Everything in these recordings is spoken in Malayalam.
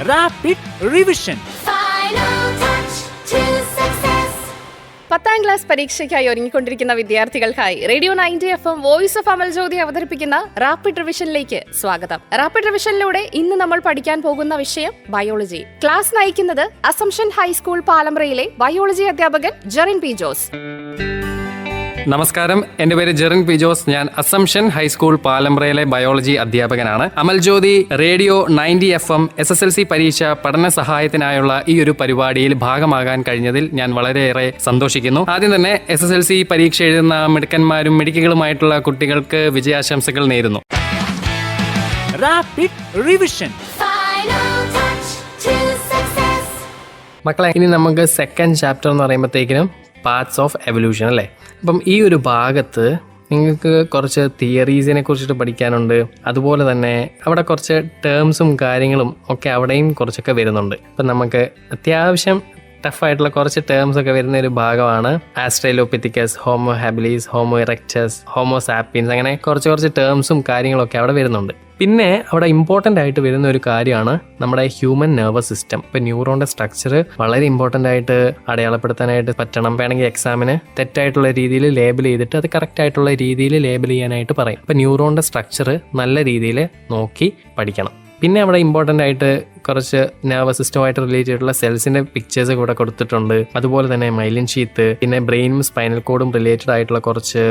Rapid revision. 10ാം ക്ലാസ് പരീക്ഷയ്ക്കായി ഒരുങ്ങിക്കൊണ്ടിരിക്കുന്ന വിദ്യാർത്ഥികൾക്കായി radio 90 FM voice of Amal Jyothi അവതരിപ്പിക്കുന്ന റാപ്പിഡ് റിവിഷനിലേക്ക് സ്വാഗതം. റാപ്പിഡ് റിവിഷനിലൂടെ ഇന്ന് നമ്മൾ പഠിക്കാൻ പോകുന്ന വിഷയം ബയോളജി. ക്ലാസ് നയിക്കുന്നത് അസംഷൻ ഹൈസ്കൂൾ പാലമ്പ്രയിലെ ബയോളജി അധ്യാപകൻ ജെറിൻ പി ജോസ്. നമസ്കാരം, എൻ്റെ പേര് ജെറിൻ പി ജോസ്. ഞാൻ അസംഷൻ ഹൈസ്കൂൾ പാലമ്പ്രയിലെ ബയോളജി അധ്യാപകനാണ്. Amal Jyothi radio 90 FM SSLC പരീക്ഷ പഠന സഹായത്തിനായുള്ള ഈ ഒരു പരിപാടിയിൽ ഭാഗമാകാൻ കഴിഞ്ഞതിൽ ഞാൻ വളരെയേറെ സന്തോഷിക്കുന്നു. ആദ്യം തന്നെ SSLC പരീക്ഷ എഴുതുന്ന മിടുക്കന്മാരും മിടുക്കികളുമായിട്ടുള്ള കുട്ടികൾക്ക് വിജയാശംസകൾ നേരുന്നു. Rapid revision. മക്കളെ, ഇനി നമുക്ക് സെക്കൻഡ് ചാപ്റ്റർ എന്ന് പറയുമ്പോഴത്തേക്കിനും പാർട്സ് ഓഫ് എവല്യൂഷൻ അല്ലേ. അപ്പം ഈ ഒരു ഭാഗത്ത് നിങ്ങൾക്ക് കുറച്ച് തിയറീസിനെ കുറിച്ചിട്ട് പഠിക്കാനുണ്ട്. അതുപോലെ തന്നെ അവിടെ കുറച്ച് ടേംസും കാര്യങ്ങളും ഒക്കെ അവിടെയും കുറച്ചൊക്കെ വരുന്നുണ്ട്. അപ്പം നമുക്ക് അത്യാവശ്യം ടഫായിട്ടുള്ള കുറച്ച് ടേംസ് ഒക്കെ വരുന്ന ഒരു ഭാഗമാണ് Australopithecus, Homo habilis, Homo erectus, Homo sapiens, അങ്ങനെ കുറച്ച് ടേംസും കാര്യങ്ങളൊക്കെ അവിടെ വരുന്നുണ്ട്. പിന്നെ അവിടെ ഇമ്പോർട്ടൻ്റ് ആയിട്ട് വരുന്ന ഒരു കാര്യമാണ് നമ്മുടെ ഹ്യൂമൻ നെർവസ് സിസ്റ്റം. ഇപ്പം ന്യൂറോണിൻ്റെ സ്ട്രക്ചർ വളരെ ഇമ്പോർട്ടൻ്റ് ആയിട്ട് അടയാളപ്പെടുത്താനായിട്ട് പറ്റണം. വേണമെങ്കിൽ എക്സാമിന് തെറ്റായിട്ടുള്ള രീതിയിൽ ലേബിൾ ചെയ്തിട്ട് അത് കറക്റ്റ് ആയിട്ടുള്ള രീതിയിൽ ലേബിൾ ചെയ്യാനായിട്ട് പറയും. അപ്പം ന്യൂറോണിൻ്റെ സ്ട്രക്ചർ നല്ല രീതിയിൽ നോക്കി പഠിക്കണം. പിന്നെ അവിടെ ഇമ്പോർട്ടൻ്റ് ആയിട്ട് കുറച്ച് നെർവസ് സിസ്റ്റമായിട്ട് റിലേറ്റ് ചെയ്തിട്ടുള്ള സെൽസിൻ്റെ പിക്ചേഴ്സ് കൂടെ കൊടുത്തിട്ടുണ്ട്. അതുപോലെ തന്നെ മൈലിൻ ഷീത്ത്, പിന്നെ ബ്രെയിനും സ്പൈനൽ കോഡും റിലേറ്റഡ് ആയിട്ടുള്ള കുറച്ച്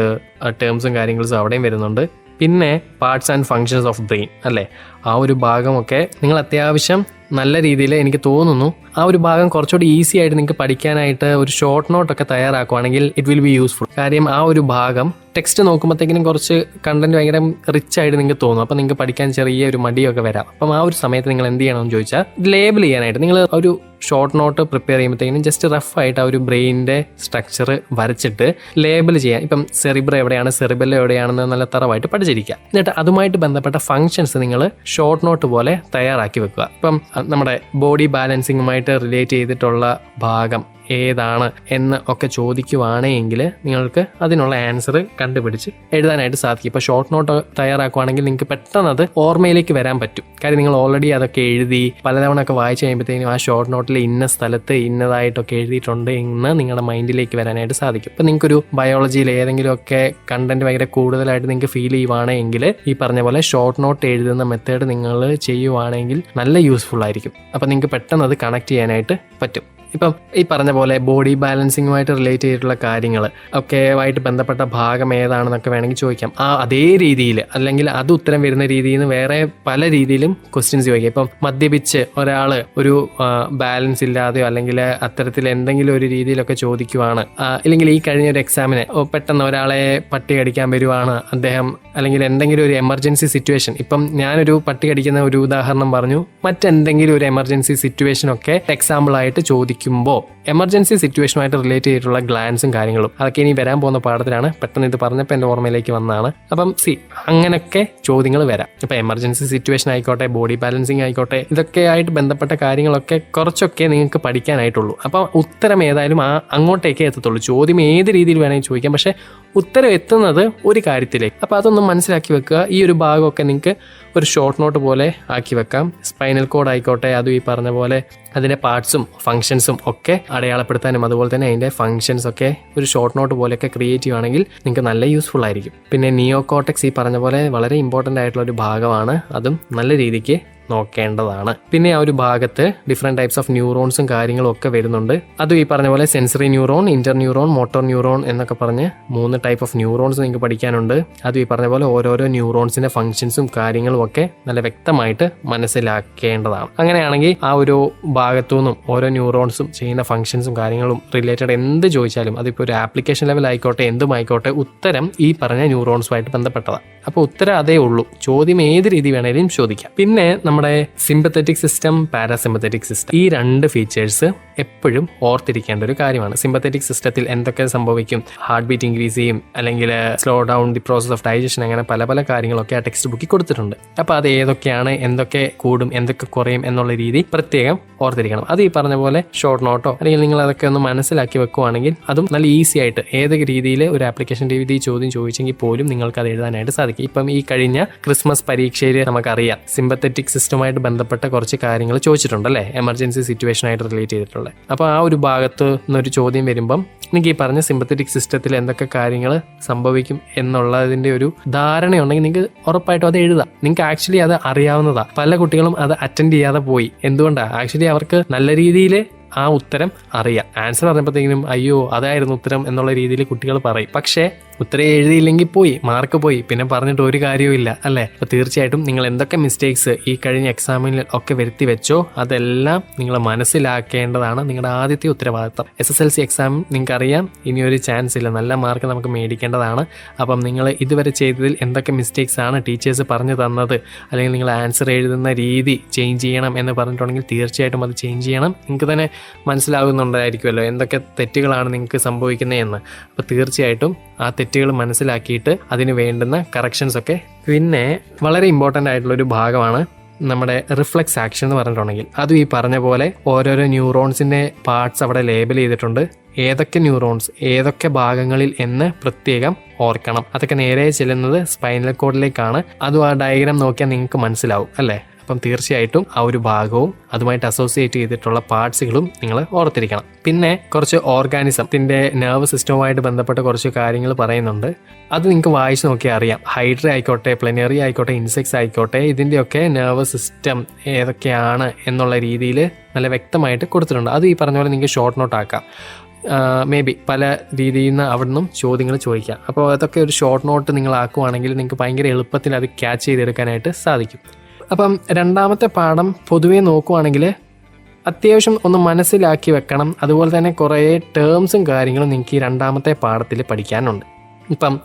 ടേംസും കാര്യങ്ങളും അവിടെയും വരുന്നുണ്ട്. പിന്നെ parts and functions of brain അല്ലേ, ആ ഒരു ഭാഗമൊക്കെ നിങ്ങൾ അത്യാവശ്യം നല്ല രീതിയിൽ, എനിക്ക് തോന്നുന്നു ആ ഒരു ഭാഗം കുറച്ചുകൂടി ഈസി ആയിട്ട് നിങ്ങൾക്ക് പഠിക്കാനായിട്ട് ഒരു ഷോർട്ട് നോട്ടൊക്കെ തയ്യാറാക്കുവാണെങ്കിൽ ഇറ്റ് വിൽ ബി യൂസ്ഫുൾ. കാര്യം ആ ഒരു ഭാഗം ടെക്സ്റ്റ് നോക്കുമ്പോഴത്തേക്കിനും കുറച്ച് കണ്ടന്റ് ഭയങ്കര റിച്ച് ആയിട്ട് നിങ്ങൾക്ക് തോന്നും. അപ്പം നിങ്ങൾക്ക് പഠിക്കാൻ ചെറിയ ഒരു മടിയൊക്കെ വരാം. അപ്പം ആ ഒരു സമയത്ത് നിങ്ങൾ എന്ത് ചെയ്യണമെന്ന് ചോദിച്ചാൽ, ലേബിൾ ചെയ്യാനായിട്ട് നിങ്ങൾ ഒരു ഷോർട്ട് നോട്ട് പ്രിപ്പയർ ചെയ്യുമ്പോഴത്തേക്കിനും ജസ്റ്റ് റഫായിട്ട് ആ ഒരു ബ്രെയിനിൻ്റെ സ്ട്രക്ചർ വരച്ചിട്ട് ലേബിൾ ചെയ്യാൻ. ഇപ്പം സെറിബ്രം എവിടെയാണ്, സെറിബെല്ലം എവിടെയാണെന്ന് നല്ല തറവായിട്ട് പഠിച്ചിരിക്കുക. എന്നിട്ട് അതുമായിട്ട് ബന്ധപ്പെട്ട ഫങ്ഷൻസ് നിങ്ങൾ ഷോർട്ട് നോട്ട് പോലെ തയ്യാറാക്കി വെക്കുക. ഇപ്പം നമ്മുടെ ബോഡി ബാലൻസിങ്ങുമായിട്ട് റിലേറ്റ് ചെയ്തിട്ടുള്ള ഭാഗം ഏതാണ് എന്ന് ഒക്കെ ചോദിക്കുവാണെങ്കിൽ നിങ്ങൾക്ക് അതിനുള്ള ആൻസർ കണ്ടുപിടിച്ച് എഴുതാനായിട്ട് സാധിക്കും. ഇപ്പോൾ ഷോർട്ട് നോട്ട് തയ്യാറാക്കുവാണെങ്കിൽ നിങ്ങൾക്ക് പെട്ടെന്ന് അത് ഓർമ്മയിലേക്ക് വരാൻ പറ്റും. കാര്യം നിങ്ങൾ ഓൾറെഡി അതൊക്കെ എഴുതി പലതവണ ഒക്കെ വായിച്ച് കഴിയുമ്പോഴത്തേക്കും ആ ഷോർട്ട് നോട്ടിൽ ഇന്ന സ്ഥലത്ത് ഇന്നതായിട്ടൊക്കെ എഴുതിയിട്ടുണ്ട് എന്ന് നിങ്ങളുടെ മൈൻഡിലേക്ക് വരാനായിട്ട് സാധിക്കും. ഇപ്പം നിങ്ങൾക്കൊരു ബയോളജിയിൽ ഏതെങ്കിലുമൊക്കെ കണ്ടന്റ് ഭയങ്കര കൂടുതലായിട്ട് നിങ്ങൾക്ക് ഫീൽ ചെയ്യുവാണെങ്കിൽ ഈ പറഞ്ഞ പോലെ ഷോർട്ട് നോട്ട് എഴുതുന്ന മെത്തേഡ് നിങ്ങൾ ചെയ്യുവാണെങ്കിൽ നല്ല യൂസ്ഫുൾ ആയിരിക്കും. അപ്പം നിങ്ങൾക്ക് പെട്ടെന്ന് അത് കണക്ട് ചെയ്യാനായിട്ട് പറ്റും. ഇപ്പം ഈ പറഞ്ഞ പോലെ ബോഡി ബാലൻസിങ്ങുമായിട്ട് റിലേറ്റ് ചെയ്തിട്ടുള്ള കാര്യങ്ങൾ ഒക്കെ ആയിട്ട് ബന്ധപ്പെട്ട ഭാഗം ഏതാണെന്നൊക്കെ വേണമെങ്കിൽ ചോദിക്കാം. ആ അതേ രീതിയിൽ അല്ലെങ്കിൽ അത് ഉത്തരം വരുന്ന രീതിയിൽ നിന്ന് വേറെ പല രീതിയിലും ക്വസ്റ്റ്യൻസ് ചോദിക്കാം. ഇപ്പം മദ്യപിച്ച് ഒരാൾ ഒരു ബാലൻസ് ഇല്ലാതെയോ അല്ലെങ്കിൽ അത്തരത്തിൽ എന്തെങ്കിലും ഒരു രീതിയിലൊക്കെ ചോദിക്കുവാണ്, അല്ലെങ്കിൽ ഈ കഴിഞ്ഞൊരു എക്സാമിന് പെട്ടെന്ന് ഒരാളെ പട്ടി കടിക്കാൻ വരുവാണ് അദ്ദേഹം, അല്ലെങ്കിൽ എന്തെങ്കിലും ഒരു എമർജൻസി സിറ്റുവേഷൻ, ഇപ്പം ഞാനൊരു പട്ടി കടിക്കുന്ന ഒരു ഉദാഹരണം പറഞ്ഞു, മറ്റെന്തെങ്കിലും ഒരു എമർജൻസി സിറ്റുവേഷനൊക്കെ എക്സാമ്പിളായിട്ട് ചോദിക്കുമ്പോൾ എമർജൻസി സിറ്റുവേഷനുമായിട്ട് റിലേറ്റ് ചെയ്തിട്ടുള്ള ഗ്ലാൻസും കാര്യങ്ങളും അതൊക്കെ ഇനി വരാൻ പോകുന്ന പാഠത്തിലാണ്. പെട്ടെന്ന് ഇത് പറഞ്ഞപ്പോൾ എൻ്റെ ഓർമ്മയിലേക്ക് വന്നതാണ്. അപ്പം അങ്ങനെയൊക്കെ ചോദ്യങ്ങൾ വരാം. ഇപ്പം എമർജൻസി സിറ്റുവേഷൻ ആയിക്കോട്ടെ, ബോഡി ബാലൻസിങ് ആയിക്കോട്ടെ, ഇതൊക്കെ ആയിട്ട് ബന്ധപ്പെട്ട കാര്യങ്ങളൊക്കെ കുറച്ചൊക്കെ നിങ്ങൾക്ക് പഠിക്കാനായിട്ടുള്ളൂ. അപ്പം ഉത്തരം ഏതായാലും അങ്ങോട്ടേക്കേ എത്തത്തുള്ളൂ. ചോദ്യം ഏത് രീതിയിൽ വേണമെങ്കിൽ ചോദിക്കാം, പക്ഷേ ഉത്തരം എത്തുന്നത് ഒരു കാര്യത്തിലേക്ക്. അപ്പോൾ അതൊന്നും മനസ്സിലാക്കി വെക്കുക. ഈ ഒരു ഭാഗമൊക്കെ നിങ്ങൾക്ക് ഒരു ഷോർട്ട് നോട്ട് പോലെ ആക്കി വെക്കാം. സ്പൈനൽ കോഡ് ആയിക്കോട്ടെ, അതും ഈ പറഞ്ഞ പോലെ അതിൻ്റെ പാർട്സും ഫങ്ഷൻസും ഒക്കെ അടയാളപ്പെടുത്താനും അതുപോലെ തന്നെ അതിൻ്റെ ഫങ്ഷൻസ് ഒക്കെ ഒരു ഷോർട്ട് നോട്ട് പോലെയൊക്കെ ക്രിയേറ്റ് ചെയ്യുകയാണെങ്കിൽ നിങ്ങൾക്ക് നല്ല യൂസ്ഫുൾ ആയിരിക്കും. പിന്നെ നിയോകോർട്ടെക്സ് ഈ പറഞ്ഞ പോലെ വളരെ ഇമ്പോർട്ടൻ്റ് ആയിട്ടുള്ള ഒരു ഭാഗമാണ്. അതും നല്ല രീതിക്ക് നോക്കേണ്ടതാണ്. പിന്നെ ആ ഒരു ഭാഗത്ത് ഡിഫറെൻറ്റ് ടൈപ്സ് ഓഫ് ന്യൂറോൺസും കാര്യങ്ങളും ഒക്കെ വരുന്നുണ്ട്. അതും ഈ പറഞ്ഞ പോലെ sensory neuron, Inter neuron, motor neuron എന്നൊക്കെ പറഞ്ഞ് 3 ടൈപ്പ് ഓഫ് ന്യൂറോൺസ് നിങ്ങൾക്ക് പഠിക്കാനുണ്ട്. അതും ഈ പറഞ്ഞ പോലെ ഓരോരോ ന്യൂറോൺസിൻ്റെ ഫങ്ഷൻസും കാര്യങ്ങളും ഒക്കെ നല്ല വ്യക്തമായിട്ട് മനസ്സിലാക്കേണ്ടതാണ്. അങ്ങനെയാണെങ്കിൽ ആ ഒരു ഭാഗത്തു നിന്നും ഓരോ ന്യൂറോൺസും ചെയ്യുന്ന ഫങ്ഷൻസും കാര്യങ്ങളും റിലേറ്റഡ് എന്ത് ചോദിച്ചാലും, അതിപ്പോൾ ഒരു ആപ്ലിക്കേഷൻ ലെവൽ ആയിക്കോട്ടെ എന്തുമായിക്കോട്ടെ, ഉത്തരം ഈ പറഞ്ഞ ന്യൂറോൺസുമായിട്ട് ബന്ധപ്പെട്ടതാണ്. അപ്പോൾ ഉത്തരം അതേ ഉള്ളൂ. ചോദ്യം ഏത് രീതി വേണേലും ചോദിക്കാം. പിന്നെ നമ്മുടെ സിമ്പത്തറ്റിക് സിസ്റ്റം, പാരാസിമ്പത്തറ്റിക് സിസ്റ്റം, ഈ 2 ഫീച്ചേഴ്സ് എപ്പോഴും ഓർത്തിരിക്കേണ്ട ഒരു കാര്യമാണ്. സിമ്പത്തറ്റിക് സിസ്റ്റത്തിൽ എന്തൊക്കെ സംഭവിക്കും, ഹാർട്ട് ബീറ്റ് ഇൻക്രീസ് ചെയ്യും, അല്ലെങ്കിൽ slow down the process of digestion, അങ്ങനെ പല പല കാര്യങ്ങളൊക്കെ ആ ടെക്സ്റ്റ് ബുക്കിൽ കൊടുത്തിട്ടുണ്ട്. അപ്പോൾ അത് ഏതൊക്കെയാണ്, എന്തൊക്കെ കൂടും, എന്തൊക്കെ കുറയും എന്നുള്ള രീതി പ്രത്യേകം ഓർത്തിരിക്കണം. അത് ഈ പറഞ്ഞ പോലെ ഷോർട്ട് നോട്ടോ അല്ലെങ്കിൽ നിങ്ങൾ അതൊക്കെ ഒന്ന് മനസ്സിലാക്കി വെക്കുവാണെങ്കിൽ അതും നല്ല ഈസി ആയിട്ട് ഏത് രീതിയിൽ ഒരു ആപ്ലിക്കേഷൻ രീതി ചോദ്യം ചോദിച്ചെങ്കിൽ പോലും നിങ്ങൾക്ക് അത് എഴുതാനായിട്ട് സാധിക്കും. ഇപ്പം ഈ കഴിഞ്ഞ ക്രിസ്മസ് പരീക്ഷയിൽ നമുക്കറിയാം സിമ്പത്തറ്റിക് സിസ്റ്റമായിട്ട് ബന്ധപ്പെട്ട കുറച്ച് കാര്യങ്ങൾ ചോദിച്ചിട്ടുണ്ടല്ലേ, എമർജൻസി സിറ്റുവേഷൻ ആയിട്ട് റിലേറ്റ് ചെയ്തിട്ടുള്ളത്. അപ്പോൾ ആ ഒരു ഭാഗത്ത് നിന്നൊരു ചോദ്യം വരുമ്പം നിങ്ങൾക്ക് ഈ പറഞ്ഞ സിമ്പത്തറ്റിക് സിസ്റ്റത്തിൽ എന്തൊക്കെ കാര്യങ്ങൾ സംഭവിക്കും എന്നുള്ളതിൻ്റെ ഒരു ധാരണയുണ്ടെങ്കിൽ നിങ്ങൾക്ക് ഉറപ്പായിട്ടും അത് എഴുതാം. നിങ്ങൾക്ക് ആക്ച്വലി അത് അറിയാവുന്നതാണ്. പല കുട്ടികളും അത് അറ്റൻഡ് ചെയ്യാതെ പോയി. എന്തുകൊണ്ടാണ്? ആക്ച്വലി അവർക്ക് നല്ല രീതിയിൽ ആ ഉത്തരം അറിയാം. ആൻസർ പറയുമ്പോഴത്തേക്കിനും അയ്യോ അതായിരുന്നു ഉത്തരം എന്നുള്ള രീതിയിൽ കുട്ടികൾ പറയും. പക്ഷേ ഉത്തരം എഴുതിയില്ലെങ്കിൽ പോയി, മാർക്ക് പോയി, പിന്നെ പറഞ്ഞിട്ട് ഒരു കാര്യവും ഇല്ല അല്ലേ. അപ്പോൾ തീർച്ചയായിട്ടും നിങ്ങൾ എന്തൊക്കെ മിസ്റ്റേക്സ് ഈ കഴിഞ്ഞ എക്സാമിൽ ഒക്കെ വരുത്തി വെച്ചോ അതെല്ലാം നിങ്ങൾ മനസ്സിലാക്കേണ്ടതാണ് നിങ്ങളുടെ ആദ്യത്തെ ഉത്തരവാദിത്തം. SSLC എക്സാം നിങ്ങൾക്കറിയാം ഇനിയൊരു ചാൻസ് ഇല്ല, നല്ല മാർക്ക് നമുക്ക് മേടിക്കേണ്ടതാണ്. അപ്പം നിങ്ങൾ ഇതുവരെ ചെയ്തതിൽ എന്തൊക്കെ മിസ്റ്റേക്സ് ആണ് ടീച്ചേഴ്സ് പറഞ്ഞു തന്നത്, അല്ലെങ്കിൽ നിങ്ങൾ ആൻസർ എഴുതുന്ന രീതി ചേഞ്ച് ചെയ്യണം എന്ന് പറഞ്ഞിട്ടുണ്ടെങ്കിൽ തീർച്ചയായിട്ടും അത് ചേഞ്ച് ചെയ്യണം. നിങ്ങൾക്ക് തന്നെ മനസ്സിലാകുന്നുണ്ടായിരിക്കുമല്ലോ എന്തൊക്കെ തെറ്റുകളാണ് നിങ്ങൾക്ക് സംഭവിക്കുന്നതെന്ന്. അപ്പോൾ തീർച്ചയായിട്ടും ആ തെറ്റുകൾ മനസ്സിലാക്കിയിട്ട് അതിന് വേണ്ടുന്ന കറക്ഷൻസ് ഒക്കെ. പിന്നെ വളരെ ഇമ്പോർട്ടൻ്റ് ആയിട്ടുള്ളൊരു ഭാഗമാണ് നമ്മുടെ റിഫ്ലെക്സ് ആക്ഷൻ എന്ന് പറഞ്ഞിട്ടുണ്ടെങ്കിൽ അതും ഈ പറഞ്ഞ പോലെ ഓരോരോ ന്യൂറോൺസിൻ്റെ പാർട്സ് അവിടെ ലേബൽ ചെയ്തിട്ടുണ്ട്. ഏതൊക്കെ ന്യൂറോൺസ് ഏതൊക്കെ ഭാഗങ്ങളിൽ എന്ന് പ്രത്യേകം ഓർക്കണം. അതൊക്കെ നേരെ ചെല്ലുന്നത് സ്പൈനൽ കോഡിലേക്കാണ്. അതും ആ ഡയഗ്രാം നോക്കിയാൽ നിങ്ങൾക്ക് മനസ്സിലാവും അല്ലേ. അപ്പം തീർച്ചയായിട്ടും ആ ഒരു ഭാഗവും അതുമായിട്ട് അസോസിയേറ്റ് ചെയ്തിട്ടുള്ള പാർട്സുകളും നിങ്ങൾ ഓർത്തിരിക്കണം. പിന്നെ കുറച്ച് ഓർഗാനിസത്തിൻ്റെ നെർവ് സിസ്റ്റവുമായിട്ട് ബന്ധപ്പെട്ട കുറച്ച് കാര്യങ്ങൾ പറയുന്നുണ്ട്. അത് നിങ്ങൾക്ക് വായിച്ച് നോക്കിയാൽ അറിയാം. ഹൈഡ്ര ആയിക്കോട്ടെ, പ്ലനറി ആയിക്കോട്ടെ, ഇൻസെക്ട്സ് ആയിക്കോട്ടെ, ഇതിൻ്റെയൊക്കെ നെർവ് സിസ്റ്റം ഏതൊക്കെയാണ് എന്നുള്ള രീതിയിൽ നല്ല വ്യക്തമായിട്ട് കൊടുത്തിട്ടുണ്ട്. അത് ഈ പറഞ്ഞ പോലെ നിങ്ങൾക്ക് ഷോർട്ട് നോട്ട് ആക്കാം. മേ ബി പല രീതിയിൽ നിന്ന് അവിടെ നിന്നും ചോദ്യങ്ങൾ ചോദിക്കാം. അപ്പോൾ അതൊക്കെ ഒരു ഷോർട്ട് നോട്ട് നിങ്ങൾ ആക്കുവാണെങ്കിൽ നിങ്ങൾക്ക് ഭയങ്കര എളുപ്പത്തിൽ അത് ക്യാച്ച് ചെയ്തെടുക്കാനായിട്ട് സാധിക്കും. അപ്പം രണ്ടാമത്തെ പാഠം പൊതുവേ നോക്കുവാണെങ്കിൽ അത്യാവശ്യം ഒന്ന് മനസ്സിലാക്കി വെക്കണം. അതുപോലെ തന്നെ കുറേ ടേംസും കാര്യങ്ങളും നിങ്ങൾക്ക് ഈ രണ്ടാമത്തെ പാഠത്തിൽ പഠിക്കാനുണ്ട്. ഇപ്പം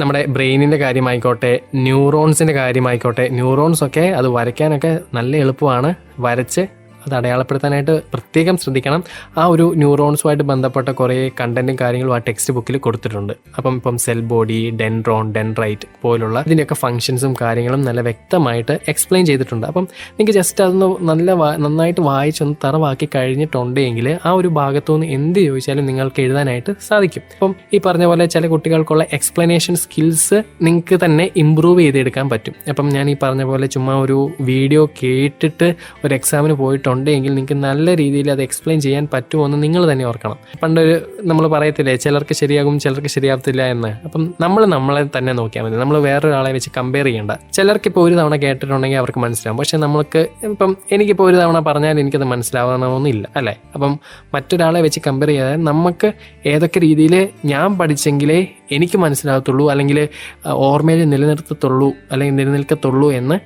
നമ്മുടെ ബ്രെയിനിൻ്റെ കാര്യമായിക്കോട്ടെ, ന്യൂറോൺസിൻ്റെ കാര്യമായിക്കോട്ടെ, ന്യൂറോൺസൊക്കെ അത് വരയ്ക്കാനൊക്കെ നല്ല എളുപ്പമാണ്. വരച്ച് അത് അടയാളപ്പെടുത്താനായിട്ട് പ്രത്യേകം ശ്രദ്ധിക്കണം. ആ ഒരു ന്യൂറോൺസുമായിട്ട് ബന്ധപ്പെട്ട കുറേ കണ്ടൻറ്റും കാര്യങ്ങളും ആ ടെക്സ്റ്റ് ബുക്കിൽ കൊടുത്തിട്ടുണ്ട്. ഇപ്പം സെൽ ബോഡി, ഡെൻഡ്രോൺ, ഡെൻഡ്രൈറ്റ് പോലുള്ള ഇതിൻ്റെയൊക്കെ ഫങ്ഷൻസും കാര്യങ്ങളും നല്ല വ്യക്തമായിട്ട് എക്സ്പ്ലെയിൻ ചെയ്തിട്ടുണ്ട്. അപ്പം നിങ്ങൾക്ക് ജസ്റ്റ് അതൊന്ന് നന്നായിട്ട് വായിച്ചൊന്ന് തറവാക്കി കഴിഞ്ഞിട്ടുണ്ടെങ്കിൽ ആ ഒരു ഭാഗത്തുനിന്ന് എന്ത് ചോദിച്ചാലും നിങ്ങൾക്ക് എഴുതാനായിട്ട് സാധിക്കും. അപ്പം ഈ പറഞ്ഞ പോലെ ചില കുട്ടികൾക്കുള്ള എക്സ്പ്ലനേഷൻ സ്കിൽസ് നിങ്ങൾക്ക് തന്നെ ഇമ്പ്രൂവ് ചെയ്തെടുക്കാൻ പറ്റും. അപ്പം ഞാൻ ഈ പറഞ്ഞ പോലെ ചുമ്മാ ഒരു വീഡിയോ കേട്ടിട്ട് ഒരു എക്സാമിന് പോയിട്ടുണ്ടെങ്കിൽ നിങ്ങൾക്ക് നല്ല രീതിയിൽ അത് എക്സ്പ്ലെയിൻ ചെയ്യാൻ പറ്റുമോ നിങ്ങൾ തന്നെ ഓർക്കണം. പണ്ടൊരു നമ്മൾ പറയത്തില്ലേ ചിലർക്ക് ശരിയാകും ചിലർക്ക് ശരിയാകത്തില്ല എന്ന്. അപ്പം നമ്മളെ തന്നെ നോക്കിയാൽ മതി. നമ്മൾ വേറൊരാളെ വെച്ച് കമ്പയർ ചെയ്യേണ്ട. ചിലർക്കിപ്പോൾ ഒരു തവണ കേട്ടിട്ടുണ്ടെങ്കിൽ അവർക്ക് മനസ്സിലാവും. പക്ഷെ നമ്മൾക്ക് ഇപ്പം എനിക്കിപ്പോൾ ഒരു തവണ പറഞ്ഞാൽ എനിക്കത് മനസ്സിലാവണമെന്നില്ല അല്ലേ. അപ്പം മറ്റൊരാളെ വെച്ച് കമ്പയർ ചെയ്യാതെ നമുക്ക് ഏതൊക്കെ രീതിയിൽ ഞാൻ പഠിച്ചെങ്കിലേ എനിക്ക് മനസ്സിലാകത്തുള്ളൂ, അല്ലെങ്കിൽ ഓർമ്മയിൽ നിലനിൽക്കത്തുള്ളൂ എന്ന്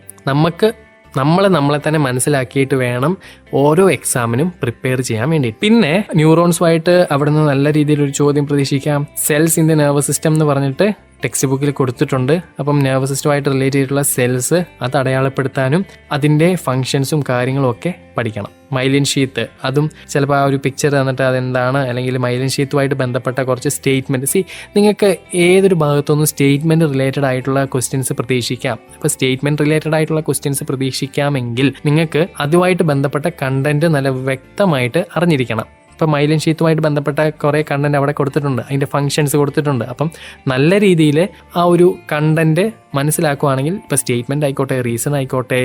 നമ്മളെ തന്നെ മനസ്സിലാക്കിയിട്ട് വേണം ഓരോ എക്സാമിനും പ്രിപ്പയർ ചെയ്യാൻ വേണ്ടി. പിന്നെ ന്യൂറോൺസുമായിട്ട് അവിടെ നിന്ന് നല്ല രീതിയിലൊരു ചോദ്യം പ്രതീക്ഷിക്കാം. Cells in the nervous system എന്ന് പറഞ്ഞിട്ട് ടെക്സ്റ്റ് ബുക്കിൽ കൊടുത്തിട്ടുണ്ട്. അപ്പം നെർവസ് സിസ്റ്റമായിട്ട് റിലേറ്റ് ചെയ്തിട്ടുള്ള സെൽസ് അത് അടയാളപ്പെടുത്താനും അതിൻ്റെ ഫങ്ഷൻസും കാര്യങ്ങളും ഒക്കെ പഠിക്കണം. മൈലിൻ ഷീത്ത് അതും ചിലപ്പോൾ ആ ഒരു പിക്ചർ തന്നിട്ട് അതെന്താണ്, അല്ലെങ്കിൽ മൈലിൻ ഷീത്തുമായിട്ട് ബന്ധപ്പെട്ട കുറച്ച് സ്റ്റേറ്റ്മെൻറ്റ്. നിങ്ങൾക്ക് ഏതൊരു ഭാഗത്തുനിന്നും സ്റ്റേറ്റ്മെൻറ്റ് റിലേറ്റഡ് ആയിട്ടുള്ള ക്വസ്റ്റ്യൻസ് പ്രതീക്ഷിക്കാം. അപ്പോൾ സ്റ്റേറ്റ്മെൻറ്റ് റിലേറ്റഡ് ആയിട്ടുള്ള ക്വസ്റ്റ്യൻസ് പ്രതീക്ഷിക്കാമെങ്കിൽ നിങ്ങൾക്ക് അതുമായിട്ട് ബന്ധപ്പെട്ട കണ്ടൻറ്റ് നല്ല വ്യക്തമായിട്ട് അറിഞ്ഞിരിക്കണം. ഇപ്പോൾ മൈലിൻ ഷീത്തുമായിട്ട് ബന്ധപ്പെട്ട കുറേ കണ്ടൻറ്റ് അവിടെ കൊടുത്തിട്ടുണ്ട്, അതിൻ്റെ ഫങ്ഷൻസ് കൊടുത്തിട്ടുണ്ട്. അപ്പം നല്ല രീതിയിൽ ആ ഒരു കണ്ടൻറ്റ് മനസ്സിലാക്കുകയാണെങ്കിൽ ഇപ്പോൾ സ്റ്റേറ്റ്മെൻറ്റ് ആയിക്കോട്ടെ, റീസൺ ആയിക്കോട്ടെ,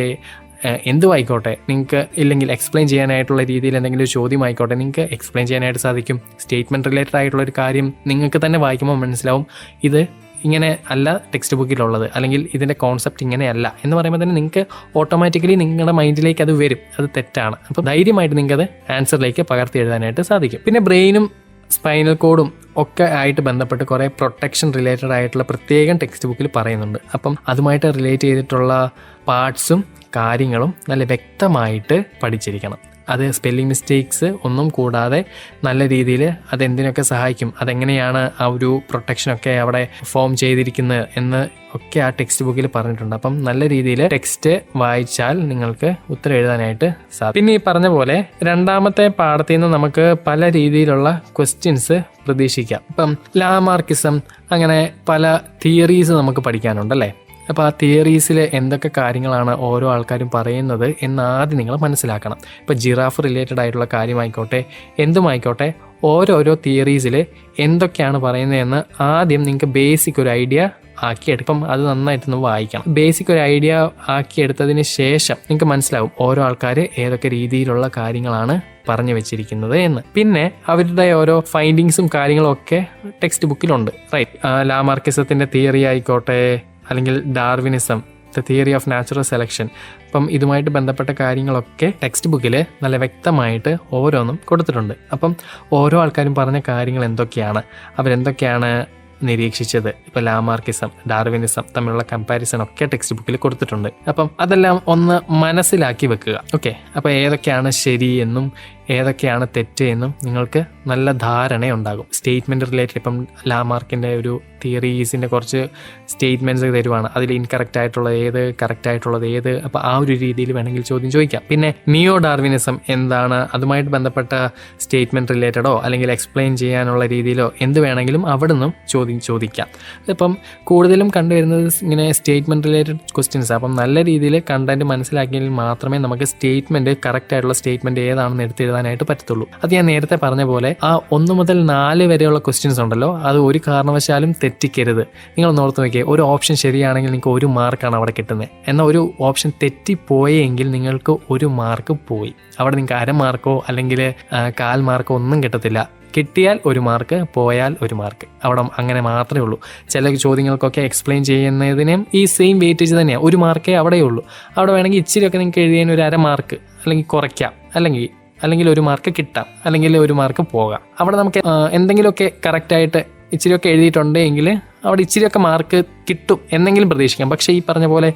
എന്തുമായിക്കോട്ടെ, നിങ്ങൾക്ക് ഇല്ലെങ്കിൽ എക്സ്പ്ലെയിൻ ചെയ്യാനായിട്ടുള്ള രീതിയിൽ എന്തെങ്കിലും ഒരു ചോദ്യമായിക്കോട്ടെ നിങ്ങൾക്ക് എക്സ്പ്ലെയിൻ ചെയ്യാനായിട്ട് സാധിക്കും. സ്റ്റേറ്റ്മെൻറ്റ് റിലേറ്റഡ് ആയിട്ടുള്ളൊരു കാര്യം നിങ്ങൾക്ക് തന്നെ വായിക്കുമ്പോൾ മനസ്സിലാവും ഇത് ഇങ്ങനെ അല്ല ടെക്സ്റ്റ് ബുക്കിലുള്ളത്, അല്ലെങ്കിൽ ഇതിൻ്റെ കോൺസെപ്റ്റ് ഇങ്ങനെയല്ല എന്ന് പറയുമ്പോൾ തന്നെ നിങ്ങൾക്ക് ഓട്ടോമാറ്റിക്കലി നിങ്ങളുടെ മൈൻഡിലേക്ക് അത് വരും, അത് തെറ്റാണ്. അപ്പോൾ ധൈര്യമായിട്ട് നിങ്ങൾക്കത് ആൻസറിലേക്ക് പകർത്തി എഴുതാനായിട്ട് സാധിക്കും. പിന്നെ ബ്രെയിനും സ്പൈനൽ കോഡും ഒക്കെ ആയിട്ട് ബന്ധപ്പെട്ട് കുറേ പ്രൊട്ടക്ഷൻ റിലേറ്റഡ് ആയിട്ടുള്ള പ്രത്യേകം ടെക്സ്റ്റ് ബുക്കിൽ പറയുന്നുണ്ട്. അപ്പം അതുമായിട്ട് റിലേറ്റ് ചെയ്തിട്ടുള്ള പാർട്സും കാര്യങ്ങളും നല്ല വ്യക്തമായിട്ട് പഠിച്ചിരിക്കണം. അത് സ്പെല്ലിംഗ് മിസ്റ്റേക്സ് ഒന്നും കൂടാതെ നല്ല രീതിയിൽ അതെന്തിനൊക്കെ സഹായിക്കും, അതെങ്ങനെയാണ് ആ ഒരു പ്രൊട്ടക്ഷനൊക്കെ അവിടെ ഫോം ചെയ്തിരിക്കുന്നത് എന്ന് ഒക്കെ ആ ടെക്സ്റ്റ് ബുക്കിൽ പറഞ്ഞിട്ടുണ്ട്. അപ്പം നല്ല രീതിയിൽ ടെക്സ്റ്റ് വായിച്ചാൽ നിങ്ങൾക്ക് ഉത്തരം എഴുതാനായിട്ട് സാധിക്കും. പിന്നെ ഈ പറഞ്ഞ പോലെ രണ്ടാമത്തെ പാഠത്തിൽ നിന്ന് നമുക്ക് പല രീതിയിലുള്ള ക്വസ്റ്റ്യൻസ് പ്രതീക്ഷിക്കാം. ഇപ്പം ലാമാർക്കിസം അങ്ങനെ പല തിയറീസ് നമുക്ക് പഠിക്കാനുണ്ടല്ലേ. അപ്പോൾ ആ തിയറീസിൽ എന്തൊക്കെ കാര്യങ്ങളാണ് ഓരോ ആൾക്കാരും പറയുന്നത് എന്ന് ആദ്യം നിങ്ങൾ മനസ്സിലാക്കണം. ഇപ്പോൾ ജിറാഫ് റിലേറ്റഡ് ആയിട്ടുള്ള കാര്യമായിക്കോട്ടെ, എന്തുമായിക്കോട്ടെ, ഓരോരോ തിയറീസിൽ എന്തൊക്കെയാണ് പറയുന്നതെന്ന് ആദ്യം നിങ്ങൾക്ക് ബേസിക് ഒരു ഐഡിയ ആക്കിയെടുക്കും. അത് നന്നായിട്ടൊന്ന് വായിക്കണം. ബേസിക് ഒരു ഐഡിയ ആക്കിയെടുത്തതിന് ശേഷം നിങ്ങൾക്ക് മനസ്സിലാവും ഓരോ ആൾക്കാർ ഏതൊക്കെ രീതിയിലുള്ള കാര്യങ്ങളാണ് പറഞ്ഞു വെച്ചിരിക്കുന്നത് എന്ന്. പിന്നെ അവരുടെ ഓരോ ഫൈൻഡിങ്സും കാര്യങ്ങളും ഒക്കെ ടെക്സ്റ്റ് ബുക്കിലുണ്ട്. റൈറ്റ്, ലാമാർക്കിസത്തിൻ്റെ തിയറി ആയിക്കോട്ടെ, അല്ലെങ്കിൽ Darwinism, the theory of natural selection, അപ്പം ഇതുമായിട്ട് ബന്ധപ്പെട്ട കാര്യങ്ങളൊക്കെ ടെക്സ്റ്റ് ബുക്കിൽ നല്ല വ്യക്തമായിട്ട് ഓരോന്നും കൊടുത്തിട്ടുണ്ട്. അപ്പം ഓരോ ആൾക്കാരും പറഞ്ഞ കാര്യങ്ങൾ എന്തൊക്കെയാണ്, അവരെന്തൊക്കെയാണ് നിരീക്ഷിച്ചത്, ഇപ്പോൾ ലാമാർക്കിസം, ഡാർവിനിസം തമ്മിലുള്ള കമ്പാരിസൺ ഒക്കെ ടെക്സ്റ്റ് ബുക്കിൽ കൊടുത്തിട്ടുണ്ട്. അപ്പം അതെല്ലാം ഒന്ന് മനസ്സിലാക്കി വെക്കുക. ഓക്കെ, അപ്പോൾ ഏതൊക്കെയാണ് ശരി എന്നും ഏതൊക്കെയാണ് തെറ്റ് എന്നും നിങ്ങൾക്ക് നല്ല ധാരണയുണ്ടാകും. സ്റ്റേറ്റ്മെൻറ്റ് റിലേറ്റഡ്, ഇപ്പം ലാമാർക്കിൻ്റെ ഒരു തിയറീസിൻ്റെ കുറച്ച് സ്റ്റേറ്റ്മെൻറ്റ്സ് തരുവാണ്, അതിൽ ഇൻകറക്റ്റ് ആയിട്ടുള്ളത് ഏത്, കറക്റ്റ് ആയിട്ടുള്ളത് ഏത്, അപ്പോൾ ആ ഒരു രീതിയിൽ വേണമെങ്കിൽ ചോദ്യം ചോദിക്കാം. പിന്നെ നിയോ ഡാർവിനിസം എന്താണ്, അതുമായിട്ട് ബന്ധപ്പെട്ട സ്റ്റേറ്റ്മെൻറ്റ് റിലേറ്റഡോ അല്ലെങ്കിൽ എക്സ്പ്ലെയിൻ ചെയ്യാനുള്ള രീതിയിലോ എന്ത് വേണമെങ്കിലും അവിടെ നിന്നും ചോദിക്കാം. ഇപ്പം കൂടുതലും കണ്ടുവരുന്നത് ഇങ്ങനെ സ്റ്റേറ്റ്മെൻറ്റ് റിലേറ്റഡ് ക്വസ്റ്റ്യൻസ്. അപ്പം നല്ല രീതിയിൽ കണ്ടന്റ് മനസ്സിലാക്കിയെങ്കിൽ മാത്രമേ നമുക്ക് സ്റ്റേറ്റ്മെൻറ്റ് കറക്റ്റ് ആയിട്ടുള്ള സ്റ്റേറ്റ്മെൻറ്റ് ഏതാണെന്ന് എടുത്തെഴുതാനായിട്ട് പറ്റത്തുള്ളൂ. അത് ഞാൻ നേരത്തെ പറഞ്ഞ പോലെ ആ 1 മുതൽ 4 വരെയുള്ള ക്വസ്റ്റ്യൻസ് ഉണ്ടല്ലോ, അത് ഒരു കാരണവശാലും തെറ്റിക്കരുത്. നിങ്ങൾ ഓർത്ത് നോക്കിയേ, ഒരു ഓപ്ഷൻ ശരിയാണെങ്കിൽ നിങ്ങൾക്ക് 1 മാർക്കാണ് അവിടെ കിട്ടുന്നത്. എന്നാൽ ഒരു ഓപ്ഷൻ തെറ്റിപ്പോയെങ്കിൽ നിങ്ങൾക്ക് 1 മാർക്ക് പോയി. അവിടെ നിങ്ങൾക്ക് 1/2 മാർക്കോ അല്ലെങ്കിൽ 1/4 മാർക്കോ ഒന്നും കിട്ടത്തില്ല. കിട്ടിയാൽ 1 മാർക്ക്, പോയാൽ 1 മാർക്ക്. അവിടെ അങ്ങനെ മാത്രമേ ഉള്ളൂ. ചില ചോദ്യങ്ങൾക്കൊക്കെ എക്സ്പ്ലെയിൻ ചെയ്യുന്നതിനും ഈ സെയിം വെയിറ്റേജ് തന്നെയാണ്, 1 മാർക്കേ അവിടെയേ ഉള്ളൂ. അവിടെ വേണമെങ്കിൽ ഇച്ചിരിയൊക്കെ നിങ്ങൾക്ക് എഴുതിയതിന് 1/2 മാർക്ക് അല്ലെങ്കിൽ കുറയ്ക്കാം, അല്ലെങ്കിൽ 1 മാർക്ക് കിട്ടാം, അല്ലെങ്കിൽ 1 മാർക്ക് പോകാം. അവിടെ നമുക്ക് എന്തെങ്കിലുമൊക്കെ കറക്റ്റായിട്ട് ഇച്ചിരിയൊക്കെ എഴുതിയിട്ടുണ്ടെങ്കിൽ അവിടെ ഇച്ചിരിയൊക്കെ മാർക്ക് കിട്ടും എന്നെങ്കിലും പ്രതീക്ഷിക്കാം. പക്ഷേ ഈ പറഞ്ഞ പോലെ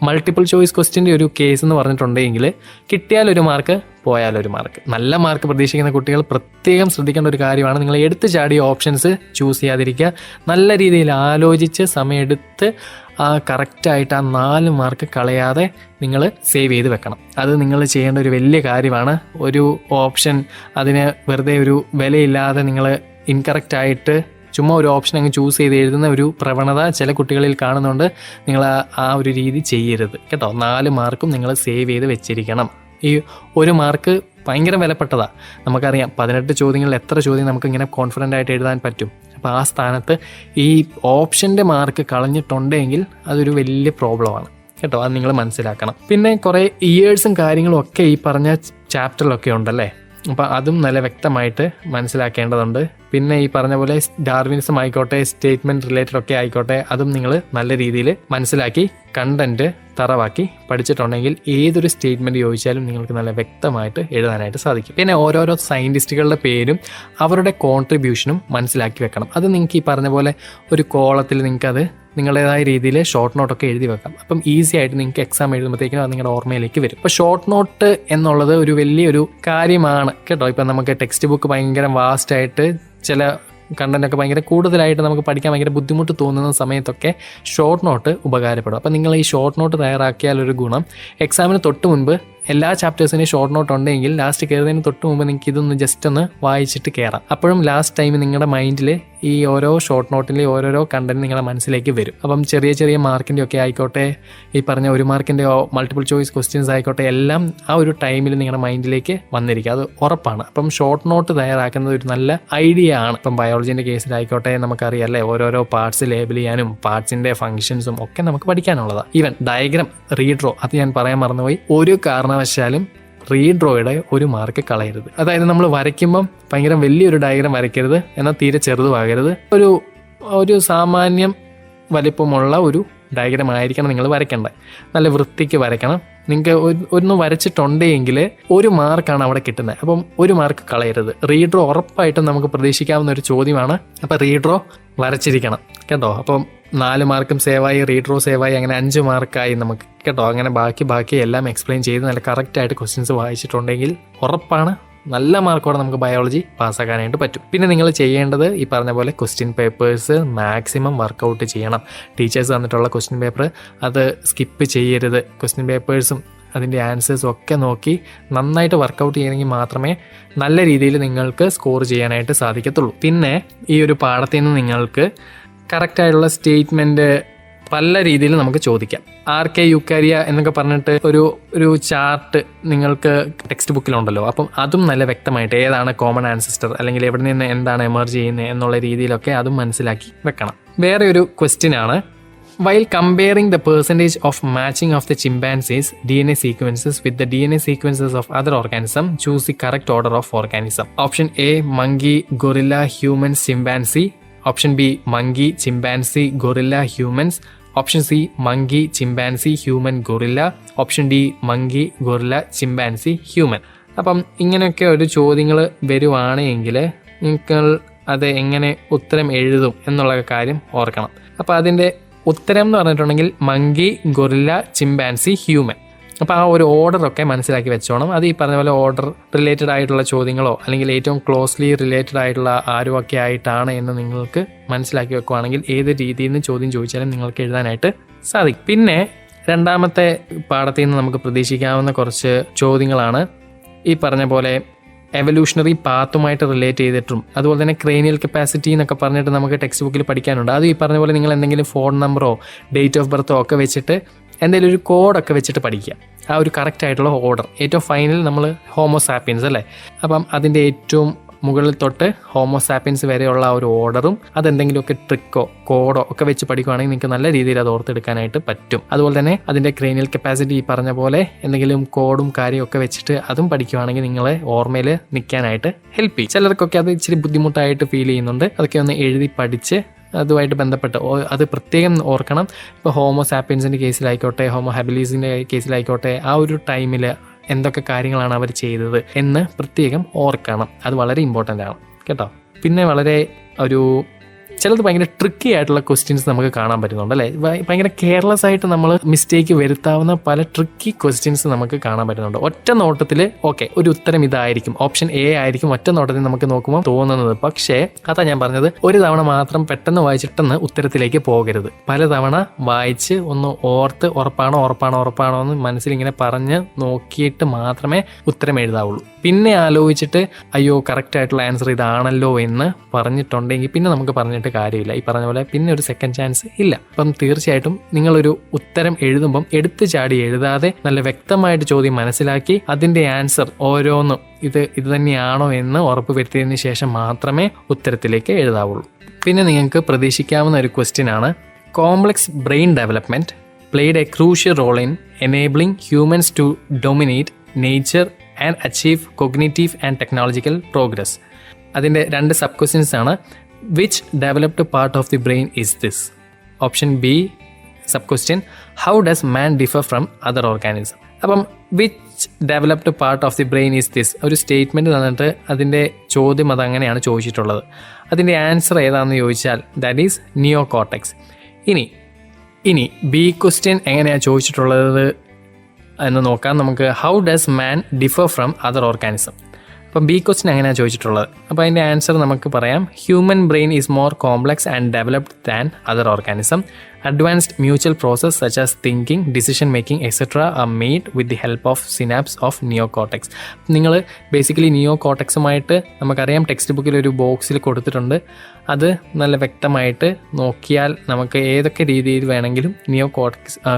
മൾട്ടിപ്പിൾ ചോയ്സ് ക്വസ്റ്റ്യൻ്റെ ഒരു കേസ് എന്ന് പറഞ്ഞിട്ടുണ്ടെങ്കിൽ കിട്ടിയാൽ 1 മാർക്ക്, പോയാൽ 1 മാർക്ക്. നല്ല മാർക്ക് പ്രതീക്ഷിക്കുന്ന കുട്ടികൾ പ്രത്യേകം ശ്രദ്ധിക്കേണ്ട ഒരു കാര്യമാണ്, നിങ്ങൾ എടുത്ത് ചാടിയ ഓപ്ഷൻസ് ചൂസ് ചെയ്യാതിരിക്കുക. നല്ല രീതിയിൽ ആലോചിച്ച് സമയമെടുത്ത് കറക്റ്റായിട്ട് ആ 4 മാർക്ക് കളയാതെ നിങ്ങൾ സേവ് ചെയ്ത് വെക്കണം. അത് നിങ്ങൾ ചെയ്യേണ്ട ഒരു വലിയ കാര്യമാണ്. ഒരു ഓപ്ഷൻ അതിന് വെറുതെ ഒരു വിലയില്ലാതെ നിങ്ങൾ ഇൻകറക്റ്റായിട്ട് ചുമ്മാ ഒരു ഓപ്ഷൻ അങ്ങ് ചൂസ് ചെയ്ത് എഴുതുന്ന ഒരു പ്രവണത ചില കുട്ടികളിൽ കാണുന്നുണ്ട്. നിങ്ങൾ ആ ഒരു രീതി ചെയ്യരുത് കേട്ടോ. 4 മാർക്കും നിങ്ങൾ സേവ് ചെയ്ത് വെച്ചിരിക്കണം. ഈ 1 മാർക്ക് ഭയങ്കര വിലപ്പെട്ടതാണ്. നമുക്കറിയാം 18 ചോദ്യങ്ങളിൽ എത്ര ചോദ്യം നമുക്ക് ഇങ്ങനെ കോൺഫിഡൻ്റ് ആയിട്ട് എഴുതാൻ പറ്റും. അപ്പോൾ ആ സ്ഥാനത്ത് ഈ ഓപ്ഷൻ്റെ മാർക്ക് കളഞ്ഞിട്ടുണ്ടെങ്കിൽ അതൊരു വലിയ പ്രോബ്ലമാണ് കേട്ടോ. അത് നിങ്ങൾ മനസ്സിലാക്കണം. പിന്നെ കുറേ ഇയേഴ്സും കാര്യങ്ങളും ഒക്കെ ഈ പറഞ്ഞ ചാപ്റ്ററിലൊക്കെ ഉണ്ടല്ലേ, അപ്പോൾ അതും നല്ല വ്യക്തമായിട്ട് മനസ്സിലാക്കേണ്ടതുണ്ട്. പിന്നെ ഈ പറഞ്ഞ പോലെ ഡാർവിനിസം ആയിക്കോട്ടെ, സ്റ്റേറ്റ്മെൻറ്റ് റിലേറ്റഡ് ഒക്കെ ആയിക്കോട്ടെ, അതും നിങ്ങൾ നല്ല രീതിയിൽ മനസ്സിലാക്കി കണ്ടന്റ് തറവാക്കി പഠിച്ചിട്ടുണ്ടെങ്കിൽ ഏതൊരു സ്റ്റേറ്റ്മെൻറ്റ് ചോദിച്ചാലും നിങ്ങൾക്ക് നല്ല വ്യക്തമായിട്ട് എഴുതാനായിട്ട് സാധിക്കും. പിന്നെ ഓരോരോ സയൻറ്റിസ്റ്റുകളുടെ പേരും അവരുടെ കോൺട്രിബ്യൂഷനും മനസ്സിലാക്കി വെക്കണം. അത് നിങ്ങൾക്ക് ഈ പറഞ്ഞ പോലെ ഒരു കോളത്തിൽ നിങ്ങൾക്കത് നിങ്ങളുടേതായ രീതിയിൽ ഷോർട്ട് നോട്ടൊക്കെ എഴുതി വെക്കാം. അപ്പം ഈസി ആയിട്ട് നിങ്ങൾക്ക് എക്സാം എഴുതുമ്പോഴത്തേക്കും അത് നിങ്ങളുടെ ഓർമ്മയിലേക്ക് വരും. അപ്പോൾ ഷോർട്ട് നോട്ട് എന്നുള്ളത് ഒരു വലിയൊരു കാര്യമാണ് കേട്ടോ. ഇപ്പം നമുക്ക് ടെക്സ്റ്റ് ബുക്ക് ഭയങ്കര വാസ്റ്റായിട്ട് ചില കണ്ടൻ്റൊക്കെ ഭയങ്കര കൂടുതലായിട്ട് നമുക്ക് പഠിക്കാൻ ഭയങ്കര ബുദ്ധിമുട്ട് തോന്നുന്ന സമയത്തൊക്കെ ഷോർട്ട് നോട്ട് ഉപകാരപ്പെടും. അപ്പോൾ നിങ്ങൾ ഈ ഷോർട്ട് നോട്ട് തയ്യാറാക്കിയാലൊരു ഗുണം, എക്സാമിന് തൊട്ട് മുൻപ് എല്ലാ ചാപ്റ്റേഴ്സിനും ഷോർട്ട് നോട്ട് ഉണ്ടെങ്കിൽ ലാസ്റ്റ് കയറുന്നതിന് തൊട്ട് മുമ്പ് നിങ്ങൾക്ക് ഇതൊന്ന് ജസ്റ്റ് ഒന്ന് വായിച്ചിട്ട് കയറാം. അപ്പോഴും ലാസ്റ്റ് ടൈം നിങ്ങളുടെ മൈൻഡിൽ ഈ ഓരോ ഷോർട്ട് നോട്ടിലെ ഓരോരോ കണ്ടന്റ് നിങ്ങളുടെ മനസ്സിലേക്ക് വരും. അപ്പം ചെറിയ ചെറിയ മാർക്കിൻ്റെ ഒക്കെ ആയിക്കോട്ടെ, ഈ പറഞ്ഞ 1 മാർക്കിൻ്റെ മൾട്ടിപ്പിൾ ചോയ്സ് ക്വസ്റ്റ്യൻസ് ആയിക്കോട്ടെ, എല്ലാം ആ ഒരു ടൈമിൽ നിങ്ങളുടെ മൈൻഡിലേക്ക് വന്നിരിക്കും. അത് ഉറപ്പാണ്. അപ്പം ഷോർട്ട് നോട്ട് തയ്യാറാക്കുന്നത് ഒരു നല്ല ഐഡിയ ആണ്. ഇപ്പം ബയോളജീൻ്റെ കേസിലായിക്കോട്ടെ, നമുക്കറിയാം അല്ലേ, ഓരോരോ പാർട്സ് ലേബിൾ ചെയ്യാനും പാർട്സിൻ്റെ ഫംഗ്ഷൻസും ഒക്കെ നമുക്ക് പഠിക്കാനുള്ളതാണ്. ഈവൻ ഡയഗ്രാം, റീഡ്രോ, അത് ഞാൻ പറയാൻ മറന്നുപോയി. ഒരു കാരണവശാലും റീഡ്രോയുടെ 1 മാർക്ക് കളയരുത്. അതായത് നമ്മൾ വരയ്ക്കുമ്പം ഭയങ്കര വലിയൊരു ഡയഗ്രാം വരയ്ക്കരുത്, എന്നാൽ തീരെ ചെറുതുമാകരുത്. ഒരു സാമാന്യം വലിപ്പമുള്ള ഒരു ഡയഗ്രാം ആയിരിക്കണം നിങ്ങൾ വരയ്ക്കേണ്ടത്. നല്ല വൃത്തിക്ക് വരയ്ക്കണം. നിങ്ങൾക്ക് ഒന്ന് വരച്ചിട്ടുണ്ടെങ്കിൽ 1 മാർക്കാണ് അവിടെ കിട്ടുന്നത്. അപ്പം 1 മാർക്ക് കളയരുത്. റീഡ്രോ ഉറപ്പായിട്ടും നമുക്ക് പ്രതീക്ഷിക്കാവുന്ന ഒരു ചോദ്യമാണ്. അപ്പം റീഡ്രോ വരച്ചിരിക്കണം കേട്ടോ. അപ്പം 4 മാർക്കും സേവായി, റീഡ്രോ സേവായി, അങ്ങനെ 5 മാർക്കായി നമുക്ക് കേട്ടോ. അങ്ങനെ ബാക്കി എല്ലാം എക്സ്പ്ലെയിൻ ചെയ്ത് നല്ല കറക്റ്റായിട്ട് ക്വസ്റ്റ്യൻസ് വായിച്ചിട്ടുണ്ടെങ്കിൽ ഉറപ്പാണ് നല്ല മാർക്കോടെ നമുക്ക് ബയോളജി പാസ്സാക്കാനായിട്ട് പറ്റും. പിന്നെ നിങ്ങൾ ചെയ്യേണ്ടത് ഈ പറഞ്ഞ പോലെ ക്വസ്റ്റ്യൻ പേപ്പേഴ്സ് മാക്സിമം വർക്കൗട്ട് ചെയ്യണം. ടീച്ചേഴ്സ് തന്നിട്ടുള്ള ക്വസ്റ്റ്യൻ പേപ്പർ അത് സ്കിപ്പ് ചെയ്യരുത്. ക്വസ്റ്റ്യൻ പേപ്പേഴ്സും അതിൻ്റെ ആൻസേഴ്സും ഒക്കെ നോക്കി നന്നായിട്ട് വർക്കൗട്ട് ചെയ്യണമെങ്കിൽ മാത്രമേ നല്ല രീതിയിൽ നിങ്ങൾക്ക് സ്കോർ ചെയ്യാനായിട്ട് സാധിക്കത്തുള്ളൂ. പിന്നെ ഈ ഒരു പാഠത്തിൽ നിന്ന് നിങ്ങൾക്ക് കറക്റ്റായിട്ടുള്ള സ്റ്റേറ്റ്മെൻറ്റ് പല രീതിയിൽ നമുക്ക് ചോദിക്കാം. ആർക്കെ യുക്കാരിയ എന്നൊക്കെ പറഞ്ഞിട്ട് ഒരു ചാർട്ട് നിങ്ങൾക്ക് ടെക്സ്റ്റ് ബുക്കിലുണ്ടല്ലോ. അപ്പം അതും നല്ല വ്യക്തമായിട്ട് ഏതാണ് കോമൺ ആൻസിസ്റ്റർ അല്ലെങ്കിൽ എവിടെ നിന്ന് എന്താണ് എമർജ് ചെയ്യുന്നത് എന്നുള്ള രീതിയിലൊക്കെ അതും മനസ്സിലാക്കി വെക്കണം. വേറെ ഒരു ക്വസ്റ്റ്യൻ ആണ്, while comparing the percentage of matching of the chimpanzees DNA sequences with the DNA sequences of other organism, choose the correct order of organism. Option A, monkey, gorilla, humans, chimpanzee. Option B, monkey, chimpanzee, gorilla, humans. Option C, monkey, chimpanzee, human, gorilla. Option D, monkey, gorilla, chimpanzee, human. അപ്പം ഇങ്ങനെയൊക്കെ ഒരു ചോദ്യങ്ങൾ വരുവാണെങ്കിൽ നിങ്ങൾ അത് എങ്ങനെ ഉത്തരം എഴുതും എന്നുള്ള കാര്യം ഓർക്കണം. അപ്പോൾ അതിൻ്റെ ഉത്തരം എന്ന് പറഞ്ഞിട്ടുണ്ടെങ്കിൽ മങ്കി, ഗൊറില്ല, ചിമ്പാൻസി, ഹ്യൂമൻ. അപ്പോൾ ആ ഒരു ഓർഡറൊക്കെ മനസ്സിലാക്കി വെച്ചോണം. അത് ഈ പറഞ്ഞ പോലെ ഓർഡർ റിലേറ്റഡ് ആയിട്ടുള്ള ചോദ്യങ്ങളോ അല്ലെങ്കിൽ ഏറ്റവും ക്ലോസ്ലി റിലേറ്റഡ് ആയിട്ടുള്ള ആരുമൊക്കെ ആയിട്ടാണ് എന്ന് നിങ്ങൾക്ക് മനസ്സിലാക്കി വെക്കുവാണെങ്കിൽ ഏത് രീതിയിൽ നിന്ന് ചോദ്യം ചോദിച്ചാലും നിങ്ങൾക്ക് എഴുതാനായിട്ട് സാധിക്കും. പിന്നെ രണ്ടാമത്തെ പാഠത്തിൽ നിന്ന് നമുക്ക് പ്രതീക്ഷിക്കാവുന്ന കുറച്ച് ചോദ്യങ്ങളാണ് ഈ പറഞ്ഞ പോലെ എവല്യൂഷണറി പാത്തുമായിട്ട് റിലേറ്റ് ചെയ്തിട്ടും അതുപോലെ തന്നെ ക്രേനിയൽ കപ്പാസിറ്റി എന്നൊക്കെ പറഞ്ഞിട്ട് നമുക്ക് ടെക്സ്റ്റ് ബുക്കിൽ പഠിക്കാനുണ്ട്. അത് ഈ പറഞ്ഞ പോലെ നിങ്ങൾ എന്തെങ്കിലും ഫോൺ നമ്പറോ ഡേറ്റ് ഓഫ് ബർത്തോ ഒക്കെ വെച്ചിട്ട് എന്തെങ്കിലും ഒരു കോഡൊക്കെ വെച്ചിട്ട് പഠിക്കുക. ആ ഒരു കറക്റ്റ് ആയിട്ടുള്ള ഓർഡർ. ഏറ്റവും ഫൈനൽ നമ്മൾ ഹോമോസാപ്പിയൻസ് അല്ലേ, അപ്പം അതിൻ്റെ ഏറ്റവും മുകളിൽ തൊട്ട് ഹോമോസാപ്പിയൻസ് വരെയുള്ള ആ ഒരു ഓർഡറും അതെന്തെങ്കിലുമൊക്കെ ട്രിക്കോ കോഡോ ഒക്കെ വെച്ച് പഠിക്കുകയാണെങ്കിൽ നിങ്ങൾക്ക് നല്ല രീതിയിൽ അത് ഓർത്തെടുക്കാനായിട്ട് പറ്റും. അതുപോലെ തന്നെ അതിൻ്റെ ക്രേനിയൽ കപ്പാസിറ്റി ഈ പറഞ്ഞ പോലെ എന്തെങ്കിലും കോഡും കാര്യമൊക്കെ വെച്ചിട്ട് അതും പഠിക്കുകയാണെങ്കിൽ നിങ്ങളെ ഓർമ്മയിൽ നിൽക്കാനായിട്ട് ഹെൽപ്പ് ചെയ്യും. ചിലർക്കൊക്കെ അത് ഇച്ചിരി ബുദ്ധിമുട്ടായിട്ട് ഫീൽ ചെയ്യുന്നുണ്ട്. അതൊക്കെ ഒന്ന് എഴുതി പഠിച്ച് അതുമായിട്ട് ബന്ധപ്പെട്ട് അത് പ്രത്യേകം ഓർക്കണം. ഇപ്പോൾ ഹോമോസാപ്പിയൻസിൻ്റെ കേസിലായിക്കോട്ടെ ഹോമോ ഹാബിലീസിൻ്റെ കേസിലായിക്കോട്ടെ ആ ഒരു ടൈമിൽ എന്തൊക്കെ കാര്യങ്ങളാണ് അവർ ചെയ്തത് എന്ന് പ്രത്യേകം ഓർക്കണം. അത് വളരെ ഇമ്പോർട്ടൻ്റ് ആണ് കേട്ടോ. പിന്നെ വളരെ ചിലത് ഭയങ്കര ട്രിക്കി ആയിട്ടുള്ള ക്വസ്റ്റ്യൻസ് നമുക്ക് കാണാൻ പറ്റുന്നുണ്ട് അല്ലേ. ഭയങ്കര കെയർലെസ് ആയിട്ട് നമ്മൾ മിസ്റ്റേക്ക് വരുത്താവുന്ന പല ട്രിക്കി ക്വസ്റ്റ്യൻസ് നമുക്ക് കാണാൻ പറ്റുന്നുണ്ട്. ഒറ്റ നോട്ടത്തിൽ ഓക്കെ ഒരു ഉത്തരം ഇതായിരിക്കും, ഓപ്ഷൻ എ ആയിരിക്കും ഒറ്റ നോട്ടത്തിൽ നമുക്ക് നോക്കുമ്പോൾ തോന്നുന്നത്. പക്ഷേ അതാ ഞാൻ പറഞ്ഞത്, ഒരു തവണ മാത്രം പെട്ടെന്ന് വായിച്ചിട്ടെന്ന് ഉത്തരത്തിലേക്ക് പോകരുത്. പലതവണ വായിച്ച് ഒന്ന് ഓർത്ത് ഉറപ്പാണോ എന്ന് മനസ്സിലിങ്ങനെ പറഞ്ഞ് നോക്കിയിട്ട് മാത്രമേ ഉത്തരം എഴുതാവുള്ളൂ. പിന്നെ ആലോചിച്ചിട്ട് അയ്യോ കറക്റ്റ് ആയിട്ടുള്ള ആൻസർ ഇതാണല്ലോ എന്ന് പറഞ്ഞിട്ടുണ്ടെങ്കിൽ പിന്നെ നമുക്ക് പറഞ്ഞിട്ട് കാര്യമില്ല. ഈ പറഞ്ഞ പോലെ പിന്നെ ഒരു സെക്കൻഡ് ചാൻസ് ഇല്ല. അപ്പം തീർച്ചയായിട്ടും നിങ്ങളൊരു ഉത്തരം എഴുതുമ്പം എടുത്തു ചാടി എഴുതാതെ നല്ല വ്യക്തമായിട്ട് ചോദ്യം മനസ്സിലാക്കി അതിൻ്റെ ആൻസർ ഓരോന്നും ഇത് തന്നെയാണോ എന്ന് ഉറപ്പ് വരുത്തിയതിന് ശേഷം മാത്രമേ ഉത്തരത്തിലേക്ക് എഴുതാവുള്ളൂ. പിന്നെ നിങ്ങൾക്ക് പ്രതീക്ഷിക്കാവുന്ന ഒരു ക്വസ്റ്റ്യൻ ആണ്, complex brain development played a crucial role in enabling humans to dominate nature and achieve cognitive and technological progress. അതിൻ്റെ 2 സബ് ക്വസ്റ്റ്യൻസ് ആണ്. Which developed part of the brain is this? Option B sub question, how does man differ from other organism? അപ്പം which developed part of the brain is this ഒരു സ്റ്റേറ്റ്മെൻറ്റ് തന്നിട്ട് അതിൻ്റെ ചോദ്യം അതങ്ങനെയാണ് ചോദിച്ചിട്ടുള്ളത്. അതിൻ്റെ ആൻസർ ഏതാണെന്ന് ചോദിച്ചാൽ ദാറ്റ് ഈസ് നിയോ കോർട്ടെക്സ്. ഇനി ബി ക്വസ്റ്റ്യൻ എങ്ങനെയാണ് ചോദിച്ചിട്ടുള്ളത് എന്ന് നോക്കാം നമുക്ക്. How does man differ from other organism? അപ്പം ബി ക്വസ്റ്റ്യൻ അങ്ങനെയാണ് ചോദിച്ചിട്ടുള്ളത്. അപ്പോൾ അതിൻ്റെ ആൻസർ നമുക്ക് പറയാം, human brain is more complex and developed than other organism. Advanced mutual process such as thinking, decision making, etc. are made with the help of synapse of neocortex. നിങ്ങൾ ബേസിക്കലി നിയോ കോർട്ടെക്സുമായിട്ട് നമുക്കറിയാം ടെക്സ്റ്റ് ബുക്കിൽ ഒരു ബോക്സിൽ കൊടുത്തിട്ടുണ്ട്. അത് നല്ല വ്യക്തമായിട്ട് നോക്കിയാൽ നമുക്ക് ഏതൊക്കെ രീതിയിൽ വേണമെങ്കിലും നിയോ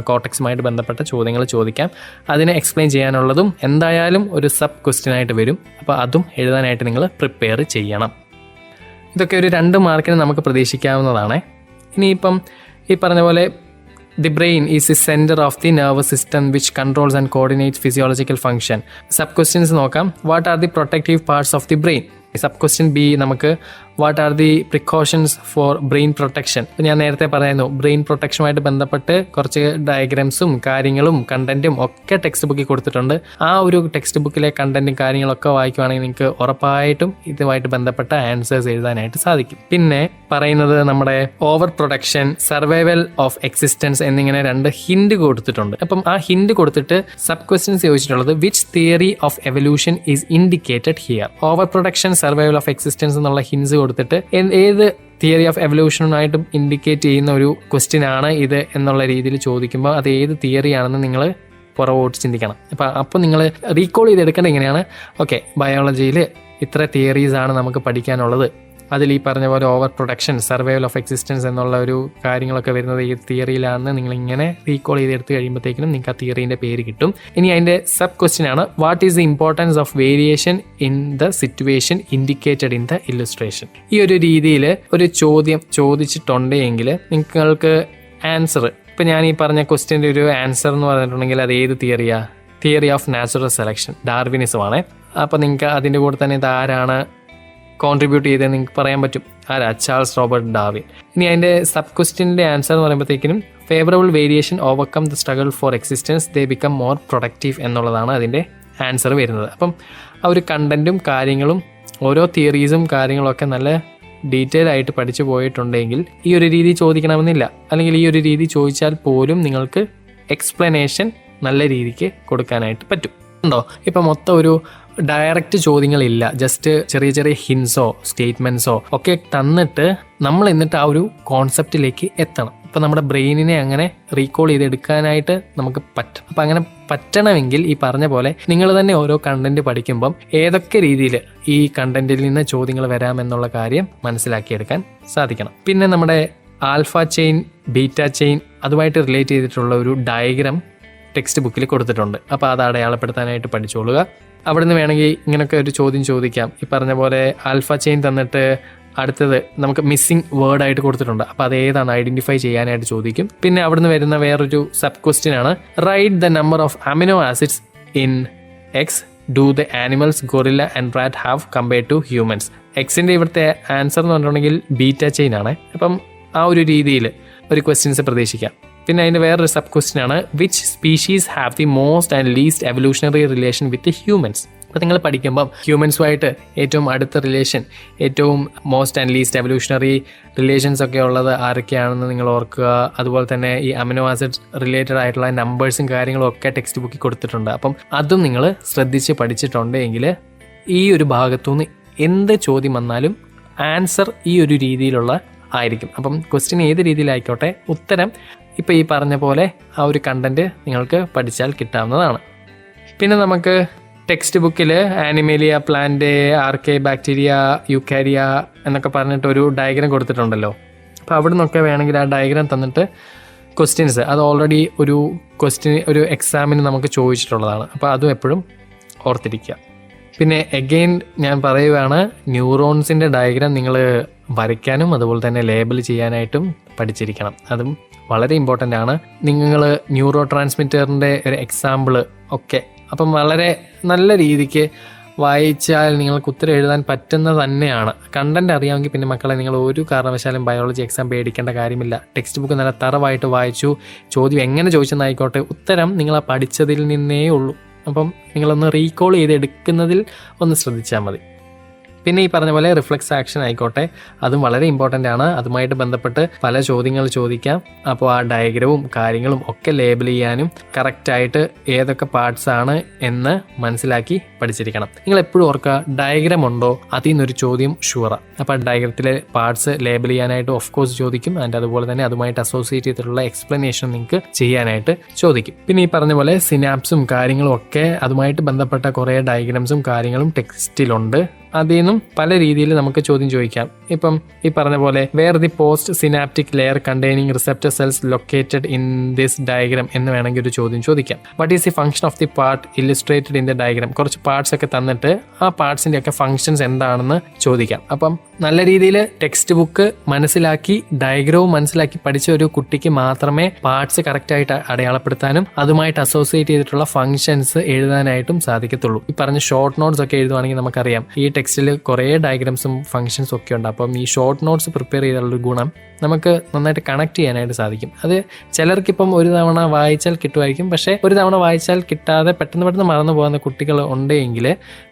കോർട്ടെക്സുമായിട്ട് ബന്ധപ്പെട്ട ചോദ്യങ്ങൾ ചോദിക്കാം. അതിനെ എക്സ്പ്ലെയിൻ ചെയ്യാനുള്ളതും എന്തായാലും ഒരു സബ് ക്വസ്റ്റ്യൻ ആയിട്ട് വരും. അപ്പോൾ അതും എഴുതാനായിട്ട് നിങ്ങൾ പ്രിപ്പയർ ചെയ്യണം. ഇതൊക്കെ ഒരു 2 മാർക്കിന് നമുക്ക് പ്രതീക്ഷിക്കാവുന്നതാണ്. ഇനിയിപ്പം ഈ പറഞ്ഞ പോലെ the brain is the centre of the nervous system which controls and coordinates physiological function. Sub questions നോക്കാം. What are the protective parts of the brain? Sub question B നമുക്ക് what are the precautions for brain protection? ഞാൻ നേരത്തെ പറയുന്നു ബ്രെയിൻ പ്രൊട്ടക്ഷനുമായിട്ട് ബന്ധപ്പെട്ട് കുറച്ച് ഡയഗ്രാംസും കാര്യങ്ങളും കണ്ടന്റും ഒക്കെ ടെക്സ്റ്റ് ബുക്കിൽ കൊടുത്തിട്ടുണ്ട്. ആ ഒരു ടെക്സ്റ്റ് ബുക്കിലെ കണ്ടന്റും കാര്യങ്ങളൊക്കെ വായിക്കുവാണെങ്കിൽ നിങ്ങൾക്ക് ഉറപ്പായിട്ടും ഇതുമായിട്ട് ബന്ധപ്പെട്ട ആൻസേഴ്സ് എഴുതാനായിട്ട് സാധിക്കും. പിന്നെ പറയുന്നത് നമ്മുടെ over production, survival of existence എന്നിങ്ങനെ 2 ഹിന്റ് കൊടുത്തിട്ടുണ്ട്. അപ്പം ആ ഹിന്റ് കൊടുത്തിട്ട് സബ് ക്വസ്റ്റ്യൻസ് ചോദിച്ചിട്ടുള്ളത് which theory of evolution is indicated here? Over production, survival of existence എന്നുള്ള ഹിൻസ് കൊടുത്തിട്ട് ഏത് തിയറി ഓഫ് എവല്യൂഷനായിട്ടും ഇൻഡിക്കേറ്റ് ചെയ്യുന്ന ഒരു ക്വസ്റ്റ്യൻ ആണ് ഇത് എന്നുള്ള രീതിയിൽ ചോദിക്കുമ്പോൾ അത് ഏത് തിയറിയാണെന്ന് നിങ്ങൾ പുറകോട്ട് ചിന്തിക്കണം. അപ്പോൾ നിങ്ങൾ റീകോൾ ചെയ്തെടുക്കേണ്ടത് ഇങ്ങനെയാണ്, ഓക്കെ ബയോളജിയിൽ ഇത്ര തിയറീസ് ആണ് നമുക്ക് പഠിക്കാനുള്ളത്, അതിൽ ഈ പറഞ്ഞ പോലെ over production, survival of existence എന്നുള്ള ഒരു കാര്യങ്ങളൊക്കെ വരുന്നത് ഈ തിയറിയിലാണെന്ന് നിങ്ങൾ ഇങ്ങനെ റീകോൾ ചെയ്തെടുത്ത് കഴിയുമ്പോഴത്തേക്കും നിങ്ങൾക്ക് ആ തിയറീൻ്റെ പേര് കിട്ടും. ഇനി അതിൻ്റെ സബ് ക്വസ്റ്റ്യൻ ആണ്, what is the importance of variation in the situation indicated in the illustration. ഈ ഒരു രീതിയിൽ ഒരു ചോദ്യം ചോദിച്ചിട്ടുണ്ടെങ്കിൽ നിങ്ങൾക്ക് ആൻസർ, ഇപ്പം ഞാൻ ഈ പറഞ്ഞ ക്വസ്റ്റ്യൻ്റെ ഒരു ആൻസർ എന്ന് പറഞ്ഞിട്ടുണ്ടെങ്കിൽ അത് ഏത് തിയറിയാ? തിയറി ഓഫ് നാച്ചുറൽ സെലക്ഷൻ, ഡാർവിനിസമാണ്. അപ്പോൾ നിങ്ങൾക്ക് അതിൻ്റെ കൂടെ തന്നെ ഇത് ആരാണ് കോൺട്രിബ്യൂട്ട് ചെയ്തത് നിങ്ങൾക്ക് പറയാൻ പറ്റും. ആരാ? Charles Robert Darwin. ഇനി അതിൻ്റെ സബ് ക്വസ്റ്റ്യൻ്റെ ആൻസർ എന്ന് പറയുമ്പോഴത്തേക്കിനും favourable variation overcome the struggle for existence, they become more productive എന്നുള്ളതാണ് അതിൻ്റെ ആൻസർ വരുന്നത്. അപ്പം ആ ഒരു കണ്ടൻറ്റും കാര്യങ്ങളും ഓരോ തിയറീസും കാര്യങ്ങളൊക്കെ നല്ല ഡീറ്റെയിൽ ആയിട്ട് പഠിച്ചു പോയിട്ടുണ്ടെങ്കിൽ ഈ ഒരു രീതി ചോദിക്കണമെന്നില്ല, അല്ലെങ്കിൽ ഈ ഒരു രീതി ചോദിച്ചാൽ പോലും നിങ്ങൾക്ക് എക്സ്പ്ലനേഷൻ നല്ല രീതിക്ക് കൊടുക്കാനായിട്ട് പറ്റും. ഉണ്ടോ? ഇപ്പം മൊത്തം ഒരു ഡയറക്റ്റ് ചോദ്യങ്ങളില്ല, ജസ്റ്റ് ചെറിയ ചെറിയ ഹിൻസോ സ്റ്റേറ്റ്മെൻറ്റ്സോ ഒക്കെ തന്നിട്ട് നമ്മൾ എന്നിട്ട് ആ ഒരു കോൺസെപ്റ്റിലേക്ക് എത്തണം. ഇപ്പം നമ്മുടെ ബ്രെയിനിനെ അങ്ങനെ റീകോൾ ചെയ്തെടുക്കാനായിട്ട് നമുക്ക് പറ്റും. അപ്പം അങ്ങനെ പറ്റണമെങ്കിൽ ഈ പറഞ്ഞ പോലെ നിങ്ങൾ തന്നെ ഓരോ കണ്ടന്റ് പഠിക്കുമ്പം ഏതൊക്കെ രീതിയിൽ ഈ കണ്ടന്റിൽ നിന്ന് ചോദ്യങ്ങൾ വരാമെന്നുള്ള കാര്യം മനസ്സിലാക്കിയെടുക്കാൻ സാധിക്കണം. പിന്നെ നമ്മുടെ ആൽഫ ചെയിൻ, ബീറ്റ ചെയിൻ അതുമായിട്ട് റിലേറ്റ് ചെയ്തിട്ടുള്ള ഒരു ഡയഗ്രാം ടെക്സ്റ്റ് ബുക്കിൽ കൊടുത്തിട്ടുണ്ട്. അപ്പോൾ അത് അടയാളപ്പെടുത്താനായിട്ട് പഠിച്ചോളുക. അവിടെ നിന്ന് വേണമെങ്കിൽ ഇങ്ങനെയൊക്കെ ഒരു ചോദ്യം ചോദിക്കാം. ഈ പറഞ്ഞ പോലെ ആൽഫ ചെയിൻ തന്നിട്ട് അടുത്തത് നമുക്ക് മിസ്സിംഗ് വേർഡായിട്ട് കൊടുത്തിട്ടുണ്ട്. അപ്പോൾ അത് ഏതാണ് ഐഡൻറ്റിഫൈ ചെയ്യാനായിട്ട് ചോദിക്കും. പിന്നെ അവിടെ നിന്ന് വരുന്ന വേറൊരു സബ് ക്വസ്റ്റ്യൻ ആണ്, write the number of amino acids in X do the animals gorilla and rat have compared to humans. എക്സിൻ്റെ ഇവിടുത്തെ ആൻസർ എന്ന് പറഞ്ഞിട്ടുണ്ടെങ്കിൽ ബീറ്റ ചെയിൻ ആണ്. അപ്പം ആ ഒരു രീതിയിൽ ഒരു ക്വസ്റ്റ്യൻസ് പ്രതീക്ഷിക്കാം. പിന്നെ അതിൻ്റെ വേറൊരു സബ് ക്വസ്റ്റ്യൻ ആണ്, which species have the most and least evolutionary relation with humans. അപ്പോൾ നിങ്ങൾ പഠിക്കുമ്പം ഹ്യൂമൻസുമായിട്ട് ഏറ്റവും അടുത്ത റിലേഷൻ, ഏറ്റവും most and least evolutionary relations ഒക്കെ ഉള്ളത് ആരൊക്കെയാണെന്ന് നിങ്ങൾ ഓർക്കുക. അതുപോലെ തന്നെ ഈ അമിനോ ആസിഡ് റിലേറ്റഡ് ആയിട്ടുള്ള നമ്പേഴ്സും കാര്യങ്ങളും ഒക്കെ ടെക്സ്റ്റ് ബുക്കിൽ കൊടുത്തിട്ടുണ്ട്. അപ്പം അതും നിങ്ങൾ ശ്രദ്ധിച്ച് പഠിച്ചിട്ടുണ്ടെങ്കിൽ ഈ ഒരു ഭാഗത്തുനിന്ന് എന്ത് ചോദ്യം വന്നാലും ആൻസർ ഈ ഒരു രീതിയിലുള്ള ആയിരിക്കും. അപ്പം ക്വസ്റ്റ്യൻ ഏത് രീതിയിലായിക്കോട്ടെ, ഉത്തരം ഇപ്പോൾ ഈ പറഞ്ഞ പോലെ ആ ഒരു കണ്ടൻറ്റ് നിങ്ങൾക്ക് പഠിച്ചാൽ കിട്ടാവുന്നതാണ്. പിന്നെ നമുക്ക് ടെക്സ്റ്റ് ബുക്കിൽ ആനിമേലിയ, പ്ലാന്റ്, ആർക്കെ, ബാക്ടീരിയ, യൂക്കാരിയ എന്നൊക്കെ പറഞ്ഞിട്ട് ഒരു ഡയഗ്രാം കൊടുത്തിട്ടുണ്ടല്ലോ. അപ്പോൾ അവിടെ നിന്നൊക്കെ വേണമെങ്കിൽ ആ ഡയഗ്രാം തന്നിട്ട് ക്വസ്റ്റ്യൻസ്, അത് ഓൾറെഡി ഒരു ക്വസ്റ്റ്യൻ ഒരു എക്സാമിന് നമുക്ക് ചോദിച്ചിട്ടുള്ളതാണ്. അപ്പോൾ അതും എപ്പോഴും ഓർത്തിരിക്കുക. പിന്നെ എഗെയിൻ ഞാൻ പറയുകയാണ്, ന്യൂറോൺസിൻ്റെ ഡയഗ്രാം നിങ്ങൾ വരയ്ക്കാനും അതുപോലെ തന്നെ ലേബൽ ചെയ്യാനായിട്ടും പഠിച്ചിരിക്കണം. അതും വളരെ ഇമ്പോർട്ടൻ്റ് ആണ്. നിങ്ങൾ ന്യൂറോ ട്രാൻസ്മിറ്ററിൻ്റെ ഒരു എക്സാമ്പിൾ ഒക്കെ അപ്പം വളരെ നല്ല രീതിക്ക് വായിച്ചാൽ നിങ്ങൾക്ക് ഉത്തരം എഴുതാൻ പറ്റുന്നത് തന്നെയാണ്. കണ്ടന്റ് അറിയാമെങ്കിൽ പിന്നെ മക്കളെ നിങ്ങൾ ഒരു കാരണവശാലും ബയോളജി എക്സാം പേടിക്കേണ്ട കാര്യമില്ല. ടെക്സ്റ്റ് ബുക്ക് നല്ല തറവായിട്ട് വായിച്ചു, ചോദ്യം എങ്ങനെ ചോദിച്ചെന്നായിക്കോട്ടെ, ഉത്തരം നിങ്ങൾ ആ പഠിച്ചതിൽ നിന്നേ ഉള്ളൂ. അപ്പം നിങ്ങളൊന്ന് റീകോൾ ചെയ്തെടുക്കുന്നതിൽ ഒന്ന് ശ്രദ്ധിച്ചാൽ മതി. പിന്നെ ഈ പറഞ്ഞ പോലെ റിഫ്ലെക്സ് ആക്ഷൻ ആയിക്കോട്ടെ, അതും വളരെ ഇമ്പോർട്ടൻ്റ് ആണ്. അതുമായിട്ട് ബന്ധപ്പെട്ട് പല ചോദ്യങ്ങൾ ചോദിക്കാം. അപ്പോൾ ആ ഡയഗ്രവും കാര്യങ്ങളും ഒക്കെ ലേബൽ ചെയ്യാനും കറക്റ്റായിട്ട് ഏതൊക്കെ പാർട്സ് ആണ് എന്ന് മനസ്സിലാക്കി പഠിച്ചിരിക്കണം. നിങ്ങൾ എപ്പോഴും ഓർക്കുക, ഡയഗ്രാം ഉണ്ടോ അതിൽ നിന്നൊരു ചോദ്യം ഷുവറാണ്. അപ്പോൾ ഡയഗ്രത്തിലെ പാർട്സ് ലേബൽ ചെയ്യാനായിട്ട് ഓഫ് കോഴ്സ് ചോദിക്കും. ആൻഡ് അതുപോലെ തന്നെ അതുമായിട്ട് അസോസിയേറ്റ് ചെയ്തിട്ടുള്ള എക്സ്പ്ലനേഷൻ നിങ്ങൾക്ക് ചെയ്യാനായിട്ട് ചോദിക്കും. പിന്നെ ഈ പറഞ്ഞ പോലെ സിനാപ്സും കാര്യങ്ങളും ഒക്കെ അതുമായിട്ട് ബന്ധപ്പെട്ട കുറേ ഡയഗ്രാംസും കാര്യങ്ങളും ടെക്സ്റ്റിലുണ്ട്. അതിൽ നിന്നും പല രീതിയിൽ നമുക്ക് ചോദ്യം ചോദിക്കാം. ഇപ്പം ഈ പറഞ്ഞ പോലെ where the post synaptic layer containing receptor cells located in this diagram എന്ന് വേണമെങ്കിൽ ഒരു ചോദ്യം ചോദിക്കാം. What is the function of the part illustrated in the diagram. കുറച്ച് പാർട്സ് ഒക്കെ തന്നിട്ട് ആ പാർട്സിൻ്റെ ഒക്കെ ഫംഗ്ഷൻസ് എന്താണെന്ന് ചോദിക്കാം. അപ്പം നല്ല രീതിയിൽ ടെക്സ്റ്റ് ബുക്ക് മനസ്സിലാക്കി ഡയഗ്രവും മനസ്സിലാക്കി പഠിച്ച ഒരു കുട്ടിക്ക് മാത്രമേ പാർട്സ് കറക്റ്റായിട്ട് അടയാളപ്പെടുത്താനും അതുമായിട്ട് അസോസിയേറ്റ് ചെയ്തിട്ടുള്ള ഫംഗ്ഷൻസ് എഴുതാനായിട്ടും സാധിക്കത്തുള്ളൂ. ഈ പറഞ്ഞ ഷോർട്ട് നോട്ട്സ് ഒക്കെ എഴുതുവാണെങ്കിൽ നമുക്കറിയാം ഈ ടെക്സ്റ്റിൽ കുറേ ഡയഗ്രാംസും ഫംഗ്ഷൻസും ഒക്കെ ഉണ്ട്. അപ്പം ഈ ഷോർട്ട് നോട്ട്സ് പ്രിപ്പയർ ചെയ്തുള്ളൊരു ഗുണം നമുക്ക് നന്നായിട്ട് കണക്ട് ചെയ്യാനായിട്ട് സാധിക്കും. അത് ചിലർക്കിപ്പം ഒരു തവണ വായിച്ചാൽ കിട്ടുമായിരിക്കും, പക്ഷേ ഒരു തവണ വായിച്ചാൽ കിട്ടാതെ പെട്ടെന്ന് മറന്നു പോകുന്ന കുട്ടികൾ ഉണ്ടെങ്കിൽ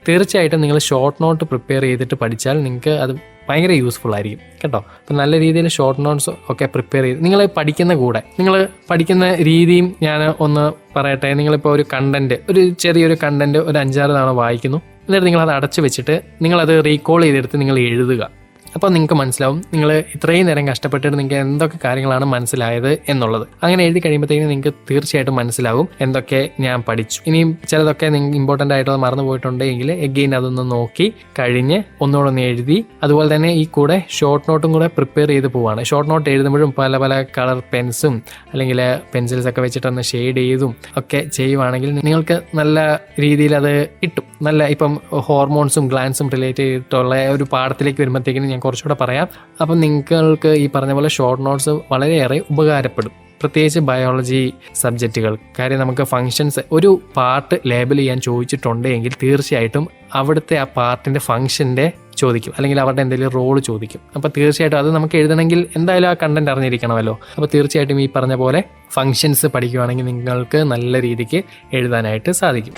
തീർച്ചയായിട്ടും നിങ്ങൾ ഷോർട്ട് നോട്ട് പ്രിപ്പയർ ചെയ്തിട്ട് പഠിച്ചാൽ നിങ്ങൾക്ക് അത് ഭയങ്കര യൂസ്ഫുൾ ആയിരിക്കും കേട്ടോ. അപ്പം നല്ല രീതിയിൽ ഷോർട്ട് നോട്ട്സ് ഒക്കെ പ്രിപ്പയർ ചെയ്ത് നിങ്ങൾ പഠിക്കുന്ന കൂടെ നിങ്ങൾ പഠിക്കുന്ന രീതിയും ഞാൻ ഒന്ന് പറയട്ടെ. നിങ്ങളിപ്പോൾ ഒരു കണ്ടന്റ്, ഒരു ചെറിയൊരു കണ്ടന്റ് ഒരു 5-6 തവണ വായിക്കുന്നു, എന്നിട്ട് നിങ്ങളത് അടച്ചു വെച്ചിട്ട് നിങ്ങളത് റീകോൾ ചെയ്തെടുത്ത് നിങ്ങൾ എഴുതുക. അപ്പോൾ നിങ്ങൾക്ക് മനസ്സിലാവും നിങ്ങൾ ഇത്രയും നേരം കഷ്ടപ്പെട്ടിട്ട് നിങ്ങൾക്ക് എന്തൊക്കെ കാര്യങ്ങളാണ് മനസ്സിലായത് എന്നുള്ളത്. അങ്ങനെ എഴുതി കഴിയുമ്പോഴത്തേക്കും നിങ്ങൾക്ക് തീർച്ചയായിട്ടും മനസ്സിലാവും എന്തൊക്കെ ഞാൻ പഠിച്ചു. ഇനിയും ചിലതൊക്കെ നിങ്ങൾക്ക് ഇമ്പോർട്ടൻ്റ് ആയിട്ട് മറന്നു പോയിട്ടുണ്ടെങ്കിൽ എഗെയിൻ അതൊന്ന് നോക്കി കഴിഞ്ഞ് ഒന്നുകൂടെ ഒന്ന് എഴുതി. അതുപോലെ തന്നെ ഈ കൂടെ ഷോർട്ട് നോട്ടും കൂടെ പ്രിപ്പയർ ചെയ്ത് പോവാണ്. ഷോർട്ട് നോട്ട് എഴുതുമ്പോഴും പല പല കളർ പെൻസും അല്ലെങ്കിൽ പെൻസിൽസ് ഒക്കെ വെച്ചിട്ടൊന്ന് ഷെയ്ഡ് ചെയ്തും ഒക്കെ ചെയ്യുവാണെങ്കിൽ നിങ്ങൾക്ക് നല്ല രീതിയിൽ അത് കിട്ടും. നല്ല ഇപ്പം ഹോർമോൺസും ഗ്ലാൻസും റിലേറ്റ് ചെയ്തിട്ടുള്ള ഒരു പാഠത്തിലേക്ക് വരുമ്പോഴത്തേക്കിനും ഞാൻ കുറച്ചുകൂടെ പറയാം. അപ്പം നിങ്ങൾക്ക് ഈ പറഞ്ഞ പോലെ ഷോർട്ട് നോട്ട്സ് വളരെയേറെ ഉപകാരപ്പെടും, പ്രത്യേകിച്ച് ബയോളജി സബ്ജക്റ്റുകൾ. കാര്യം നമുക്ക് ഫങ്ഷൻസ് ഒരു പാർട്ട് ലേബൽ ചെയ്യാൻ ചോദിച്ചിട്ടുണ്ടെങ്കിൽ തീർച്ചയായിട്ടും അവിടുത്തെ ആ പാർട്ടിൻ്റെ ഫങ്ഷൻ്റെ ചോദിക്കും, അല്ലെങ്കിൽ അവരുടെ എന്തെങ്കിലും റോള് ചോദിക്കും. അപ്പോൾ തീർച്ചയായിട്ടും അത് നമുക്ക് എഴുതണമെങ്കിൽ എന്തായാലും ആ കണ്ടന്റ് അറിഞ്ഞിരിക്കണമല്ലോ. അപ്പോൾ തീർച്ചയായിട്ടും ഈ പറഞ്ഞ പോലെ ഫങ്ഷൻസ് പഠിക്കുകയാണെങ്കിൽ നിങ്ങൾക്ക് നല്ല രീതിക്ക് എഴുതാനായിട്ട് സാധിക്കും.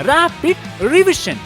Rapid revision.